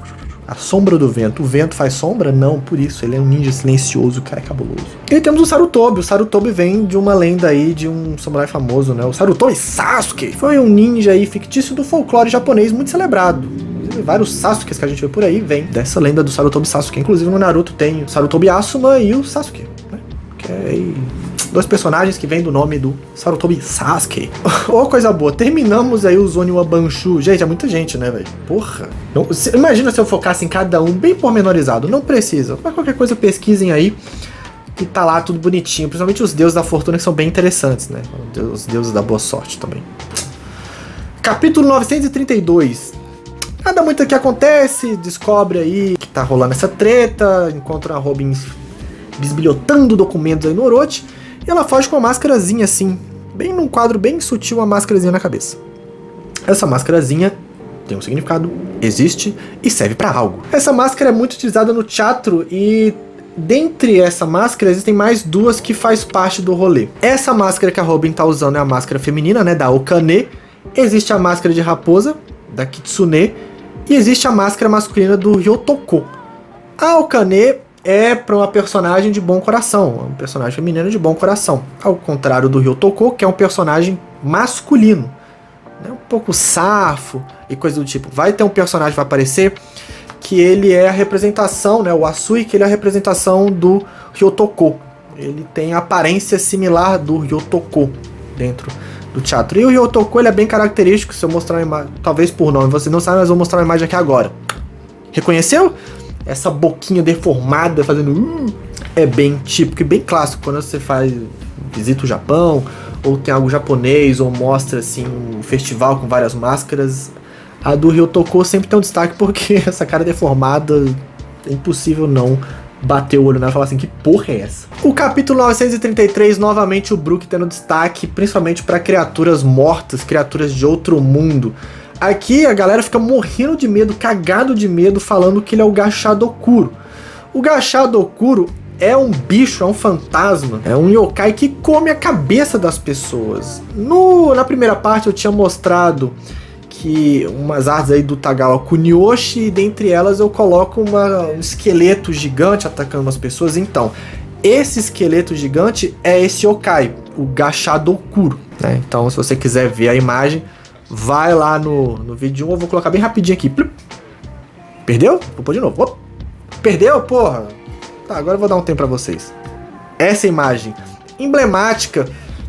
A sombra do vento. O vento faz sombra? Não, por isso. Ele é um ninja silencioso, o cara é cabuloso. E temos o Sarutobi. O Sarutobi vem de uma lenda aí de um samurai famoso, né? O Sarutobi Sasuke foi um ninja aí fictício do folclore japonês muito celebrado. Vários Sasukes que a gente vê por aí vem dessa lenda do Sarutobi Sasuke. Inclusive no Naruto tem o Sarutobi Asuma e o Sasuke, né? Que é aí 2 personagens que vêm do nome do Sarutobi Sasuke. Ô, coisa boa, terminamos aí os Oniwa Banshu. Gente, é muita gente, né, velho? Porra. Não, imagina se eu focasse em cada um bem pormenorizado. Não precisa. Mas qualquer coisa pesquisem aí, que tá lá tudo bonitinho. Principalmente os deuses da fortuna, que são bem interessantes, né? Os deuses da boa sorte também. Capítulo 932. Nada muito que acontece, descobre aí que tá rolando essa treta, encontra a Robin bisbilhotando documentos aí no Orochi, e ela foge com uma máscarazinha assim, bem num quadro bem sutil, uma máscarazinha na cabeça. Essa máscarazinha tem um significado, existe e serve pra algo. Essa máscara é muito utilizada no teatro e dentre essa máscara existem mais 2 que faz parte do rolê. Essa máscara que a Robin tá usando é a máscara feminina, né, da Okane. Existe a máscara de raposa, da Kitsune, e existe a máscara masculina do Ryotoko. A Okane é para uma personagem de bom coração, um personagem feminino de bom coração, ao contrário do Ryotoko, que é um personagem masculino, né, um pouco safo e coisa do tipo. Vai ter um personagem que vai aparecer que ele é a representação, né, o Asui, que ele é a representação do Ryotoko. Ele tem a aparência similar do Ryotoko dentro do teatro. E o Ryotoko, ele é bem característico. Se eu mostrar uma imagem, talvez por nome você não sabe, mas vou mostrar uma imagem aqui agora. Reconheceu? Essa boquinha deformada fazendo é bem típico e bem clássico quando você faz visita o Japão ou tem algo japonês ou mostra assim um festival com várias máscaras. A do Ryotoko sempre tem um destaque porque essa cara deformada é impossível não bater o olho nela e falar assim, que porra é essa? O capítulo 933, novamente o Brook tendo destaque, principalmente para criaturas mortas, criaturas de outro mundo. Aqui a galera fica morrendo de medo, cagado de medo, falando que ele é o Gashadokuro. O Gashadokuro é um bicho, é um fantasma, é um yokai que come a cabeça das pessoas. Na primeira parte eu tinha mostrado que umas artes aí do Tagawa Kunioshi, e dentre elas eu coloco um esqueleto gigante atacando umas pessoas. Então, esse esqueleto gigante é esse yokai, o Gashadokuro, né? Então, se você quiser ver a imagem, vai lá no vídeo 1, eu vou colocar bem rapidinho aqui. Perdeu? Vou pôr de novo. Opa. Perdeu, porra? Tá, agora eu vou dar um tempo pra vocês. Essa imagem emblemática,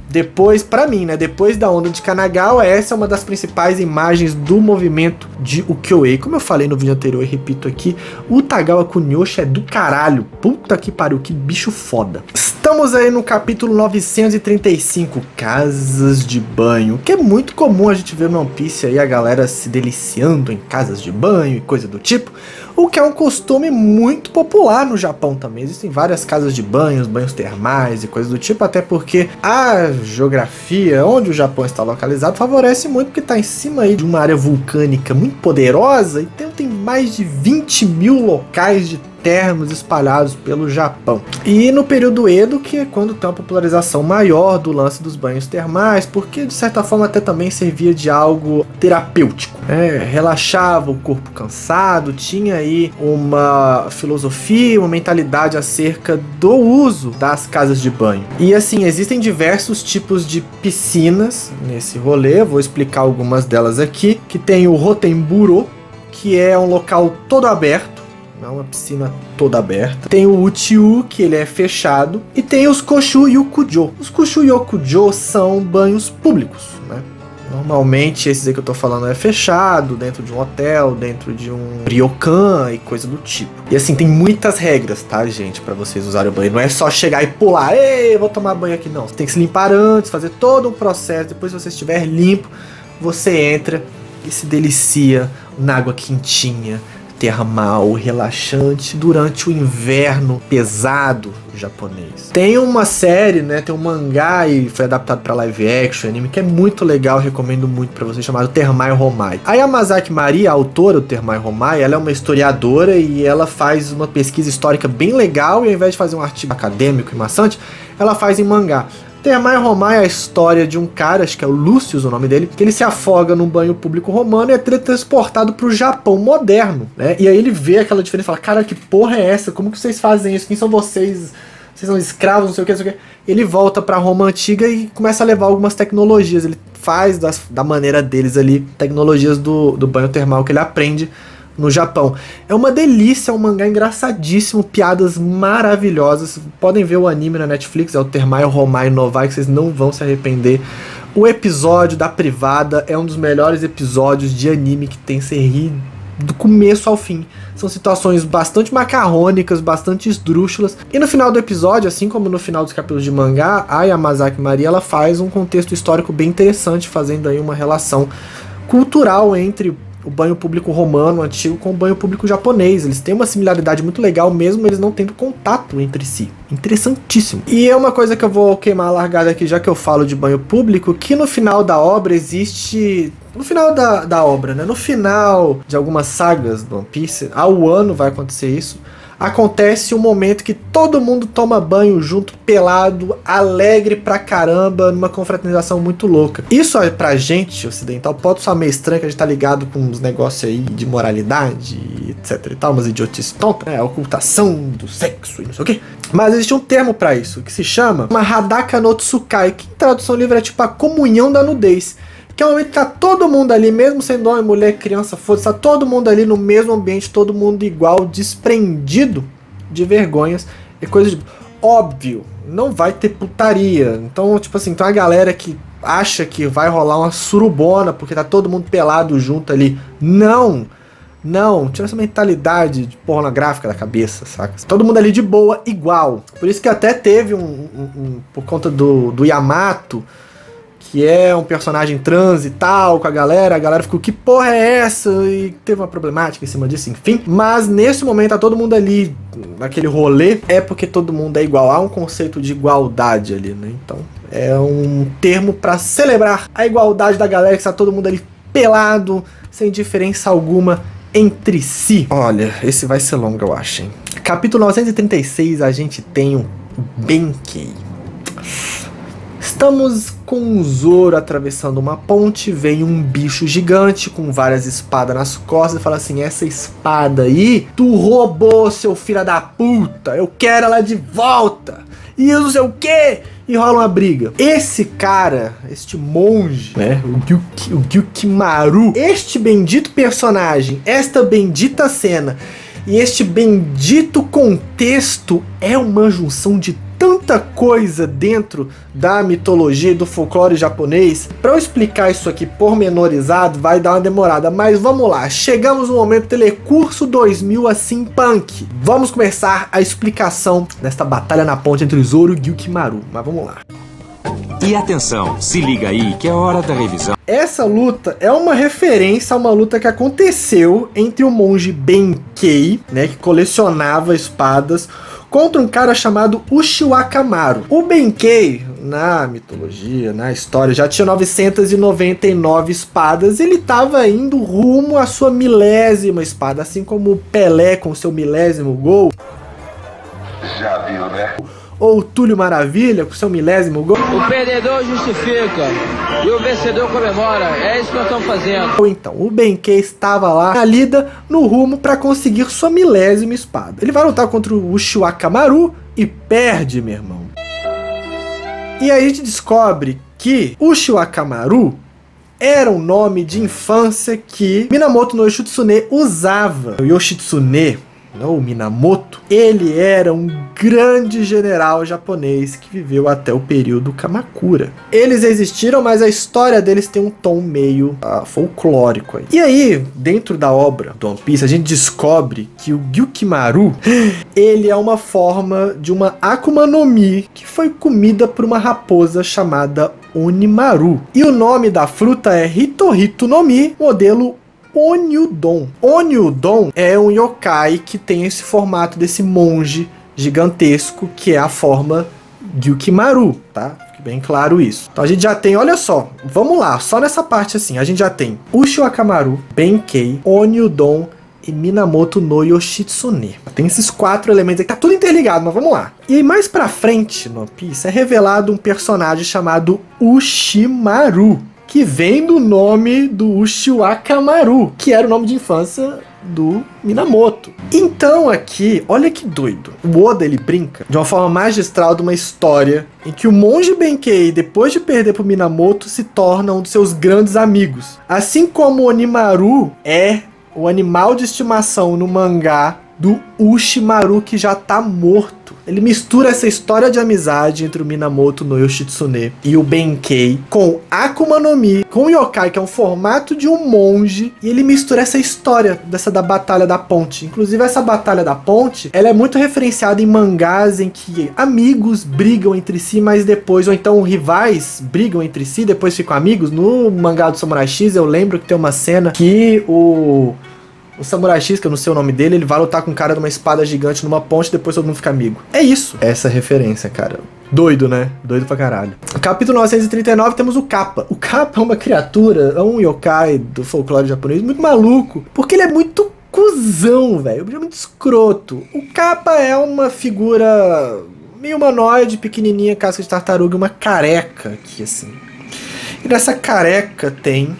depois, pra mim, né, depois da onda de Kanagawa, essa é uma das principais imagens do movimento de Ukiyo-e. Como eu falei no vídeo anterior e repito aqui, o Tagawa Kunioshi é do caralho. Puta que pariu, que bicho foda. Estamos aí no capítulo 935, casas de banho, que é muito comum a gente ver no One Piece aí a galera se deliciando em casas de banho e coisa do tipo, o que é um costume muito popular no Japão também. Existem várias casas de banhos, banhos termais e coisa do tipo, até porque a geografia onde o Japão está localizado favorece muito, porque está em cima aí de uma área vulcânica muito poderosa, e tem mais de 20 mil locais de termos espalhados pelo Japão. E no período Edo, que é quando tem uma popularização maior do lance dos banhos termais, porque de certa forma até também servia de algo terapêutico, né? Relaxava o corpo cansado, tinha aí uma filosofia, uma mentalidade acerca do uso das casas de banho. E assim, existem diversos tipos de piscinas nesse rolê, vou explicar algumas delas aqui, que tem o Rotenburo, que é um local todo aberto, é uma piscina toda aberta. Tem o Uchiu, que ele é fechado, e tem os Koshu Yokujo. Os Koshu Yokujo são banhos públicos, né? Normalmente esses aí que eu tô falando é fechado, dentro de um hotel, dentro de um ryokan e coisa do tipo. E assim, tem muitas regras, tá, gente, pra vocês usarem o banho. Não é só chegar e pular, ei, vou tomar banho aqui, não. Você tem que se limpar antes, fazer todo um processo. Depois, se você estiver limpo, você entra e se delicia na água quentinha, termal, relaxante durante o inverno pesado japonês. Tem uma série, né, tem um mangá e foi adaptado para live action, anime, que é muito legal, recomendo muito para vocês, chamado Termai Homai. A Yamazaki Mari, a autora do Termai Homai, ela é uma historiadora e ela faz uma pesquisa histórica bem legal e ao invés de fazer um artigo acadêmico e maçante, ela faz em mangá. Termai Homai é a história de um cara, acho que é o Lúcio o nome dele, que ele se afoga num banho público romano e é teletransportado pro Japão moderno, né? E aí ele vê aquela diferença e fala, cara, que porra é essa? Como que vocês fazem isso? Quem são vocês? Vocês são escravos, não sei o que, não sei o que. Ele volta pra Roma antiga e começa a levar algumas tecnologias. Ele faz da maneira deles ali, tecnologias do banho termal que ele aprende no Japão. É uma delícia, é um mangá engraçadíssimo, piadas maravilhosas. Podem ver o anime na Netflix, é o Termai Homai Novai, que vocês não vão se arrepender. O episódio da privada é um dos melhores episódios de anime que tem, se rir do começo ao fim. São situações bastante macarrônicas, bastante esdrúxulas. E no final do episódio, assim como no final dos capítulos de mangá, a Yamazaki Mari, ela faz um contexto histórico bem interessante, fazendo aí uma relação cultural entre o banho público romano antigo com o banho público japonês. Eles têm uma similaridade muito legal, mesmo eles não tendo contato entre si. Interessantíssimo. E é uma coisa que eu vou queimar a largada aqui, já que eu falo de banho público, que no final da obra existe... No final da obra, né? No final de algumas sagas do One Piece, ao ano vai acontecer isso. Acontece um momento que todo mundo toma banho junto, pelado, alegre pra caramba, numa confraternização muito louca. Isso pra gente ocidental pode soar meio estranho, que a gente tá ligado com uns negócios aí de moralidade, etc e tal, umas idiotices tontas, né? A ocultação do sexo e não sei o quê. Mas existe um termo pra isso, que se chama uma Hadaka no Tsukai, que em tradução livre é tipo a comunhão da nudez. Que é o momento que tá todo mundo ali, mesmo sendo homem, mulher, criança, foda-se, tá todo mundo ali no mesmo ambiente, todo mundo igual, desprendido de vergonhas e coisas de... Óbvio, não vai ter putaria. Então, tipo assim, tem uma galera que acha que vai rolar uma surubona porque tá todo mundo pelado junto ali. Não! Não, tira essa mentalidade de pornográfica da cabeça, saca? Todo mundo ali de boa, igual. Por isso que até teve por conta do Yamato, que é um personagem trans e tal, com a galera ficou, que porra é essa? E teve uma problemática em cima disso, enfim. Mas nesse momento tá todo mundo ali, naquele rolê, é porque todo mundo é igual. Há um conceito de igualdade ali, né? Então, é um termo pra celebrar a igualdade da galera, que está todo mundo ali pelado, sem diferença alguma entre si. Olha, esse vai ser longo, eu acho, hein? Capítulo 936, a gente tem um Benkei. Estamos com o Zoro atravessando uma ponte, vem um bicho gigante com várias espadas nas costas e fala assim, essa espada aí, tu roubou, seu filho da puta, eu quero ela de volta, e eu não sei o que, e rola uma briga. Esse cara, este monge, né, o Gyukimaru, este bendito personagem, esta bendita cena e este bendito contexto é uma junção de tanta coisa dentro da mitologia e do folclore japonês. Para eu explicar isso aqui pormenorizado vai dar uma demorada, mas vamos lá, chegamos no momento Telecurso 2000 assim punk. Vamos começar a explicação desta batalha na ponte entre Zoro e Gyukimaru, mas vamos lá. E atenção, se liga aí que é hora da revisão. Essa luta é uma referência a uma luta que aconteceu entre o monge Benkei, né, que colecionava espadas, contra um cara chamado Ushiwakamaru. O Benkei, na mitologia, na história, já tinha 999 espadas. Ele estava indo rumo à sua 1000ª espada, assim como o Pelé com seu 1000º gol. Já viu, né? Ou o Túlio Maravilha com seu 1000º gol. O perdedor justifica e o vencedor comemora. É isso que nós estamos fazendo. Ou então, o Benkei estava lá na lida, no rumo para conseguir sua 1000ª espada. Ele vai lutar contra o Ushiwakamaru e perde, meu irmão. E aí a gente descobre que Ushiwakamaru era um nome de infância que Minamoto no Yoshitsune usava. O Yoshitsune, ou Minamoto, ele era um grande general japonês que viveu até o período Kamakura. Eles existiram, mas a história deles tem um tom meio folclórico aí. E aí, dentro da obra do One Piece, a gente descobre que o Gyukimaru, ele é uma forma de uma Akuma no Mi que foi comida por uma raposa chamada Onimaru. E o nome da fruta é Hitohito no Mi, modelo Onyudon. Onyudon é um yokai que tem esse formato desse monge gigantesco, que é a forma Gyukimaru, tá? Fique bem claro isso. Então a gente já tem, olha só, vamos lá, só nessa parte assim, a gente já tem Uchi Wakamaru, Benkei, Onyudon e Minamoto no Yoshitsune. Tem esses 4 elementos aqui, tá tudo interligado, mas vamos lá. E aí mais pra frente no One Piece é revelado um personagem chamado Ushimaru, que vem do nome do Uchi Wakamaru, que era o nome de infância do Minamoto. Então aqui, olha que doido. O Oda, ele brinca de uma forma magistral de uma história em que o monge Benkei, depois de perder pro Minamoto, se torna um dos seus grandes amigos. Assim como o Onimaru é o animal de estimação no mangá do Ushimaru, que já tá morto. Ele mistura essa história de amizade entre o Minamoto no Yoshitsune e o Benkei com Akuma no Mi, com o yokai, que é um formato de um monge, e ele mistura essa história da Batalha da Ponte. Inclusive essa Batalha da Ponte, ela é muito referenciada em mangás em que amigos brigam entre si, mas depois, ou então rivais brigam entre si, depois ficam amigos. No mangá do Samurai X, eu lembro que tem uma cena que o Samurai X, que eu não sei o nome dele, ele vai lutar com um cara de uma espada gigante numa ponte e depois todo mundo fica amigo. É isso. Essa referência, cara. Doido, né? Doido pra caralho. Capítulo 939, temos o Kappa. O Kappa é uma criatura, é um yokai do folclore japonês muito maluco, porque ele é muito cuzão, velho. É muito escroto. O Kappa é uma figura meio humanoide, pequenininha, casca de tartaruga, uma careca aqui, assim. E nessa careca tem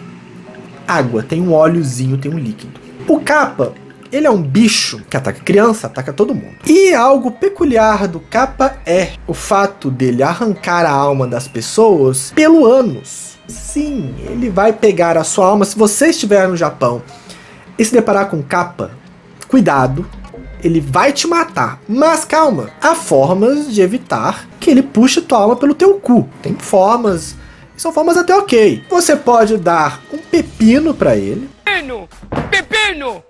água, tem um óleozinho, tem um líquido. O Kappa, ele é um bicho que ataca criança, ataca todo mundo. E algo peculiar do Kappa é o fato dele arrancar a alma das pessoas pelo ânus. Sim, ele vai pegar a sua alma. Se você estiver no Japão e se deparar com Kappa, cuidado, ele vai te matar. Mas calma, há formas de evitar que ele puxe tua alma pelo teu cu. Tem formas, são formas até ok. Você pode dar um pepino pra ele. Pepino!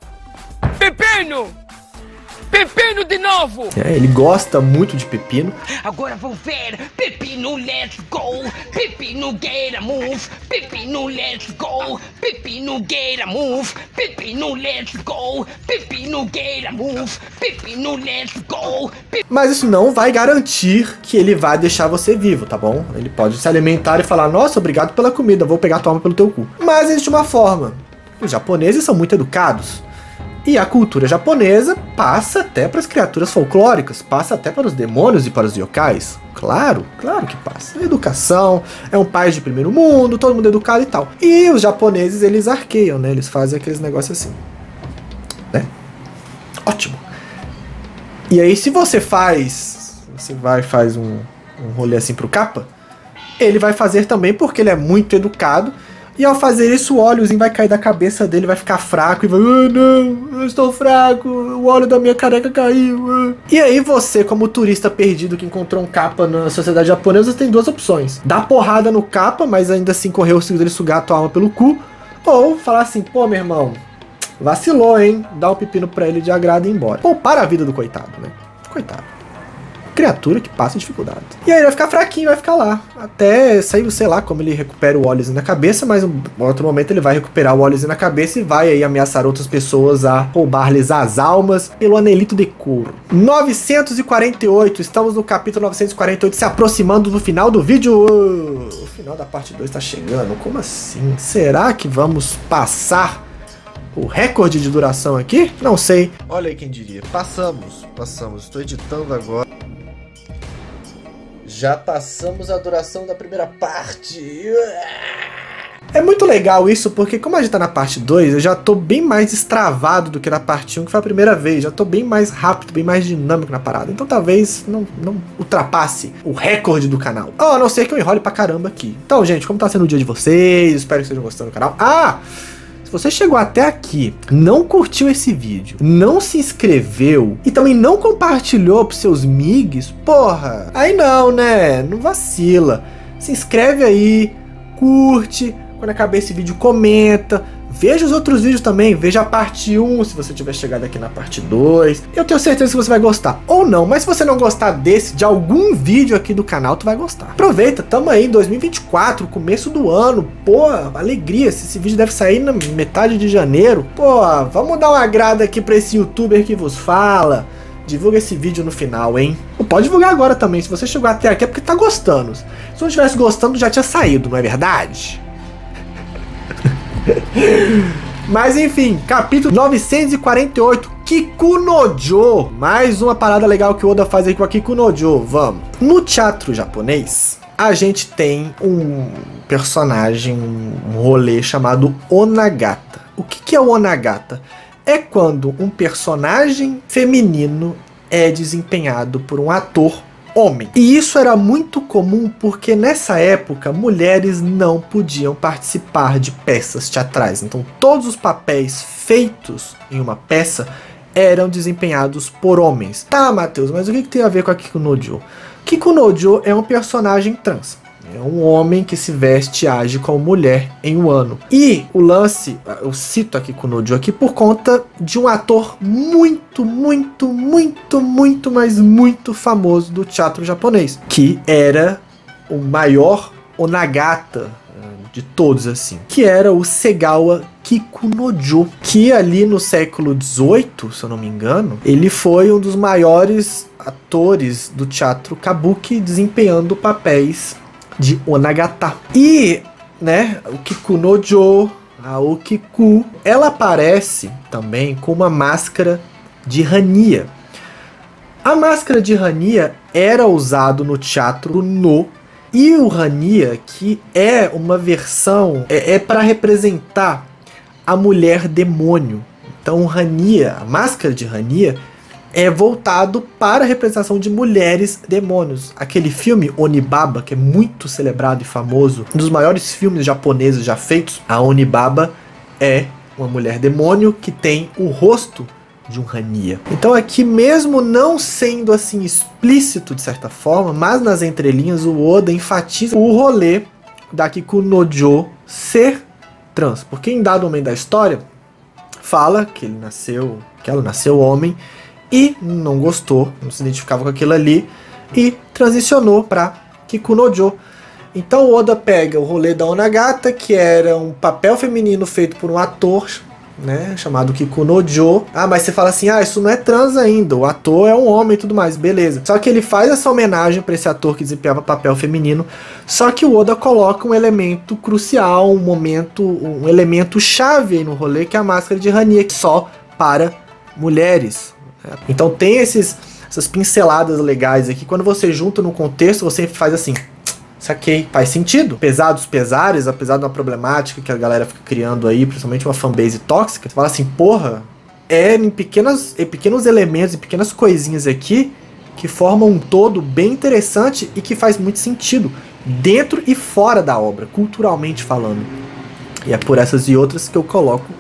Pepino! Pepino de novo! Ele gosta muito de pepino. Agora vou ver! Pepino, let's go! Pepino, get a move! Pepino, let's go! Pepino, get a move! Pepino, let's go! Pepino, get a move! Pepino, let's go! Mas isso não vai garantir que ele vai deixar você vivo, tá bom? Ele pode se alimentar e falar, nossa, obrigado pela comida, vou pegar tua alma pelo teu cu. Mas existe uma forma. Os japoneses são muito educados. E a cultura japonesa passa até para as criaturas folclóricas, passa até para os demônios e para os yokais. Claro, claro que passa. Educação, é um país de primeiro mundo, todo mundo educado e tal. E os japoneses, eles arqueiam, né? Eles fazem aqueles negócios assim. Né? Ótimo. E aí, se você faz um rolê assim pro Kappa, ele vai fazer também porque ele é muito educado. E ao fazer isso, o óleozinho vai cair da cabeça dele, vai ficar fraco e vai... Ah, não, eu estou fraco, o óleo da minha careca caiu. E aí você, como turista perdido que encontrou um Kappa na sociedade japonesa, você tem duas opções. Dar porrada no Kappa, mas ainda assim correr o risco dele sugar a tua alma pelo cu. Ou falar assim, pô, meu irmão, vacilou, hein? Dá um pepino pra ele de agrado e ir embora. Poupar a vida do coitado, né? Coitado. Criatura que passa dificuldade. E aí ele vai ficar fraquinho, vai ficar lá. Até sair, sei lá, como ele recupera o óleozinho na cabeça, mas em outro momento ele vai recuperar o óleozinho na cabeça e vai aí ameaçar outras pessoas a roubar-lhes as almas pelo anelito de couro. 948, estamos no capítulo 948, se aproximando do final do vídeo. O final da parte 2 tá chegando, como assim? Será que vamos passar o recorde de duração aqui? Não sei. Olha aí quem diria. Passamos. Estou editando agora. Já passamos a duração da primeira parte. É muito legal isso, porque como a gente tá na parte 2, eu já tô bem mais destravado do que na parte 1, que foi a primeira vez. Já tô bem mais rápido, bem mais dinâmico na parada. Então talvez não ultrapasse o recorde do canal. A não ser que eu enrole pra caramba aqui. Então, gente, como tá sendo o dia de vocês? Espero que estejam gostando do canal. Se você chegou até aqui, não curtiu esse vídeo, não se inscreveu e também não compartilhou pros seus migs, porra, aí não, né? Não vacila. Se inscreve aí, curte, quando acabar esse vídeo comenta, Veja os outros vídeos também, veja a parte 1, se você tiver chegado aqui na parte 2. Eu tenho certeza que você vai gostar, ou não, mas se você não gostar de algum vídeo aqui do canal, tu vai gostar. Aproveita, tamo aí em 2024, começo do ano, pô, alegria, esse vídeo deve sair na metade de janeiro. Pô, vamos dar uma agrada aqui pra esse youtuber que vos fala. Divulga esse vídeo no final, hein? Pode divulgar agora também, se você chegou até aqui é porque tá gostando. Se não estivesse gostando, já tinha saído, não é verdade? Mas enfim, capítulo 948, Kikunojo. Mais uma parada legal que o Oda faz aí com a Kikunojo, vamos. No teatro japonês, a gente tem um personagem, um rolê chamado Onagata. O que é o Onagata? É quando um personagem feminino é desempenhado por um ator homem. E isso era muito comum porque nessa época mulheres não podiam participar de peças teatrais. Então todos os papéis feitos em uma peça eram desempenhados por homens. Tá, Matheus, mas o que tem a ver com a Kikunojo? Kikunojo é um personagem trans. É um homem que se veste e age como mulher em Wano. E o lance, eu cito a Kikunojo aqui por conta de um ator muito, mas muito famoso do teatro japonês, que era o maior Onagata de todos, assim, que era o Segawa Kikunojo, que ali no século XVIII, se eu não me engano, ele foi um dos maiores atores do teatro kabuki, desempenhando papéis de Onagata. E, né, o Kikunojo, a Okiku, ela aparece também com uma máscara de Hania. A máscara de Hania era usado no teatro no, e o Hania, que é uma versão, é para representar a mulher demônio. Então o Hania, a máscara de Hania, é voltado para a representação de mulheres demônios. Aquele filme Onibaba, que é muito celebrado e famoso, um dos maiores filmes japoneses já feitos, a Onibaba é uma mulher demônio que tem o rosto de um Hania. Então aqui, mesmo não sendo assim explícito de certa forma, mas nas entrelinhas o Oda enfatiza o rolê da Kikunojo ser trans, porque em dado momento da história fala que ela nasceu homem e não gostou, não se identificava com aquilo ali e transicionou para Kikunojo. Então o Oda pega o rolê da Onagata, que era um papel feminino feito por um ator, né, chamado Kikunojo. Ah, mas você fala assim, ah, isso não é trans ainda, o ator é um homem e tudo mais, beleza. Só que ele faz essa homenagem para esse ator que desempenhava papel feminino, só que o Oda coloca um elemento crucial, um elemento chave aí no rolê, que é a máscara de Hania, só para mulheres. Então tem essas pinceladas legais aqui, quando você junta no contexto, você faz assim, saquei, faz sentido. Apesar dos pesares, apesar de uma problemática que a galera fica criando aí, principalmente uma fanbase tóxica, você fala assim, porra, em pequenos elementos, em pequenas coisinhas aqui, que formam um todo bem interessante e que faz muito sentido, dentro e fora da obra, culturalmente falando. E é por essas e outras que eu coloco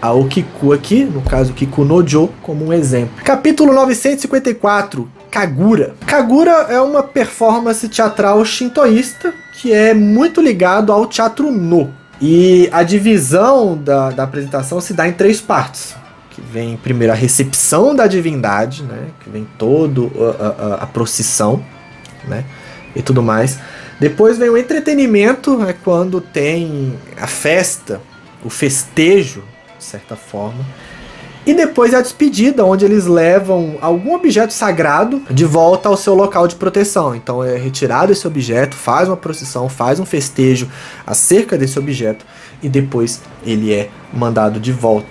a Okiku aqui, no caso Kikunojo, como um exemplo. Capítulo 954, Kagura. Kagura é uma performance teatral shintoísta que é muito ligado ao teatro no. E a divisão da apresentação se dá em 3 partes. Que vem primeiro a recepção da divindade, né, que vem toda a procissão, né, e tudo mais. Depois vem o entretenimento, é quando tem a festa, o festejo, de certa forma. E depois é a despedida, onde eles levam algum objeto sagrado de volta ao seu local de proteção. Então é retirado esse objeto, faz uma procissão, faz um festejo acerca desse objeto e depois ele é mandado de volta.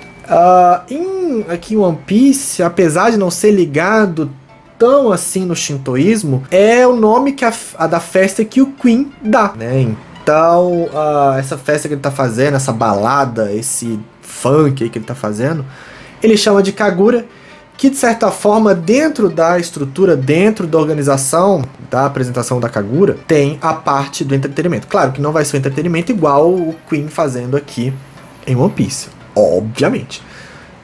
Aqui em One Piece, apesar de não ser ligado tão assim no shintoísmo, é o nome que a da festa que o Queen dá, né? Então essa festa que ele tá fazendo, essa balada, esse funk aí que ele tá fazendo, ele chama de Kagura, que de certa forma dentro da estrutura, dentro da organização da apresentação da Kagura, tem a parte do entretenimento. Claro que não vai ser um entretenimento igual o Queen fazendo aqui em One Piece, obviamente.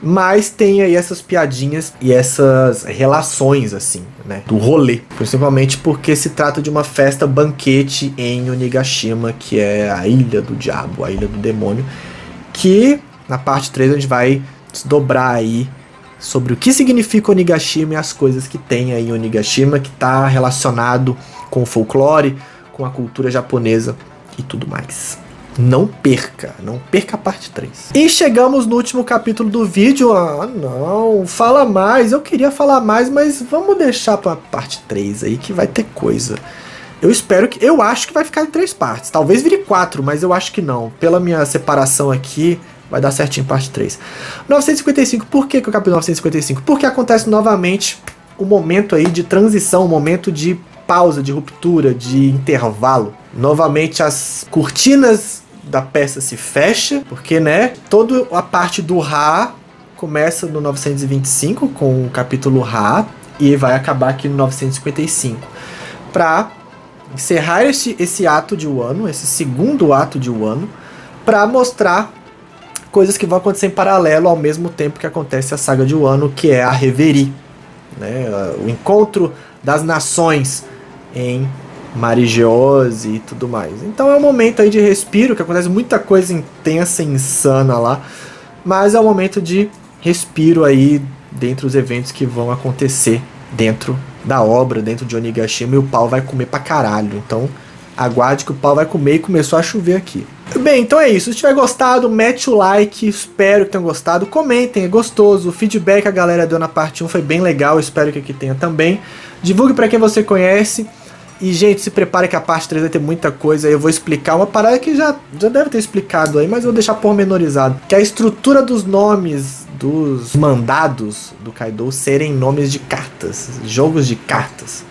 Mas tem aí essas piadinhas e essas relações, assim, né, do rolê. Principalmente porque se trata de uma festa banquete em Onigashima, que é a Ilha do Diabo, a Ilha do Demônio, que Na parte 3 a gente vai desdobrar aí sobre o que significa Onigashima e as coisas que tem aí em Onigashima, que está relacionado com o folclore, com a cultura japonesa e tudo mais. Não perca a parte 3. E chegamos no último capítulo do vídeo. Ah, não, fala mais. Eu queria falar mais, mas vamos deixar pra parte 3 aí, que vai ter coisa. Eu acho que vai ficar em 3 partes. Talvez vire 4, mas eu acho que não. Pela minha separação aqui, vai dar certinho parte 3. 955, por que o capítulo 955? Porque acontece novamente um momento aí de transição, um momento de pausa, de ruptura, de intervalo. Novamente as cortinas da peça se fecha, porque, né, toda a parte do Ra começa no 925 com o capítulo Ra e vai acabar aqui no 955 para encerrar esse ato de Wano, esse segundo ato de Wano, para mostrar coisas que vão acontecer em paralelo ao mesmo tempo que acontece a saga de Wano, que é a Reverie, né, o encontro das nações em Marigeose e tudo mais. Então é um momento aí de respiro, que acontece muita coisa intensa e insana lá, mas é um momento de respiro aí dentre os eventos que vão acontecer dentro da obra, dentro de Onigashima, e o pau vai comer pra caralho. Então aguarde que o pau vai comer, e começou a chover aqui. Bem, então é isso. Se tiver gostado, mete o like, espero que tenham gostado, comentem, é gostoso. O feedback que a galera deu na parte 1 foi bem legal, espero que aqui tenha também. Divulgue pra quem você conhece. E, gente, se prepare que a parte 3 vai ter muita coisa. Eu vou explicar uma parada que já deve ter explicado aí, mas eu vou deixar pormenorizado. Que é a estrutura dos nomes dos mandados do Kaido serem nomes de cartas, jogos de cartas.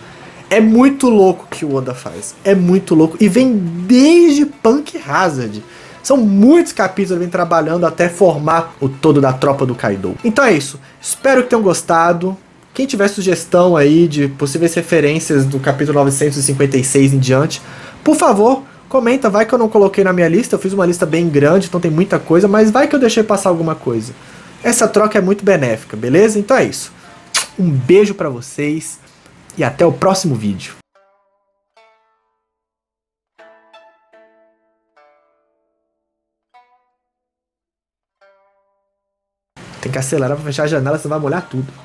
É muito louco o que o Oda faz. É muito louco. E vem desde Punk Hazard. São muitos capítulos ele vem trabalhando até formar o todo da tropa do Kaido. Então é isso. Espero que tenham gostado. Quem tiver sugestão aí de possíveis referências do capítulo 956 em diante, por favor, comenta. Vai que eu não coloquei na minha lista. Eu fiz uma lista bem grande, então tem muita coisa, mas vai que eu deixei passar alguma coisa. Essa troca é muito benéfica, beleza? Então é isso. Um beijo pra vocês e até o próximo vídeo. Tem que acelerar pra fechar a janela, senão vai molhar tudo.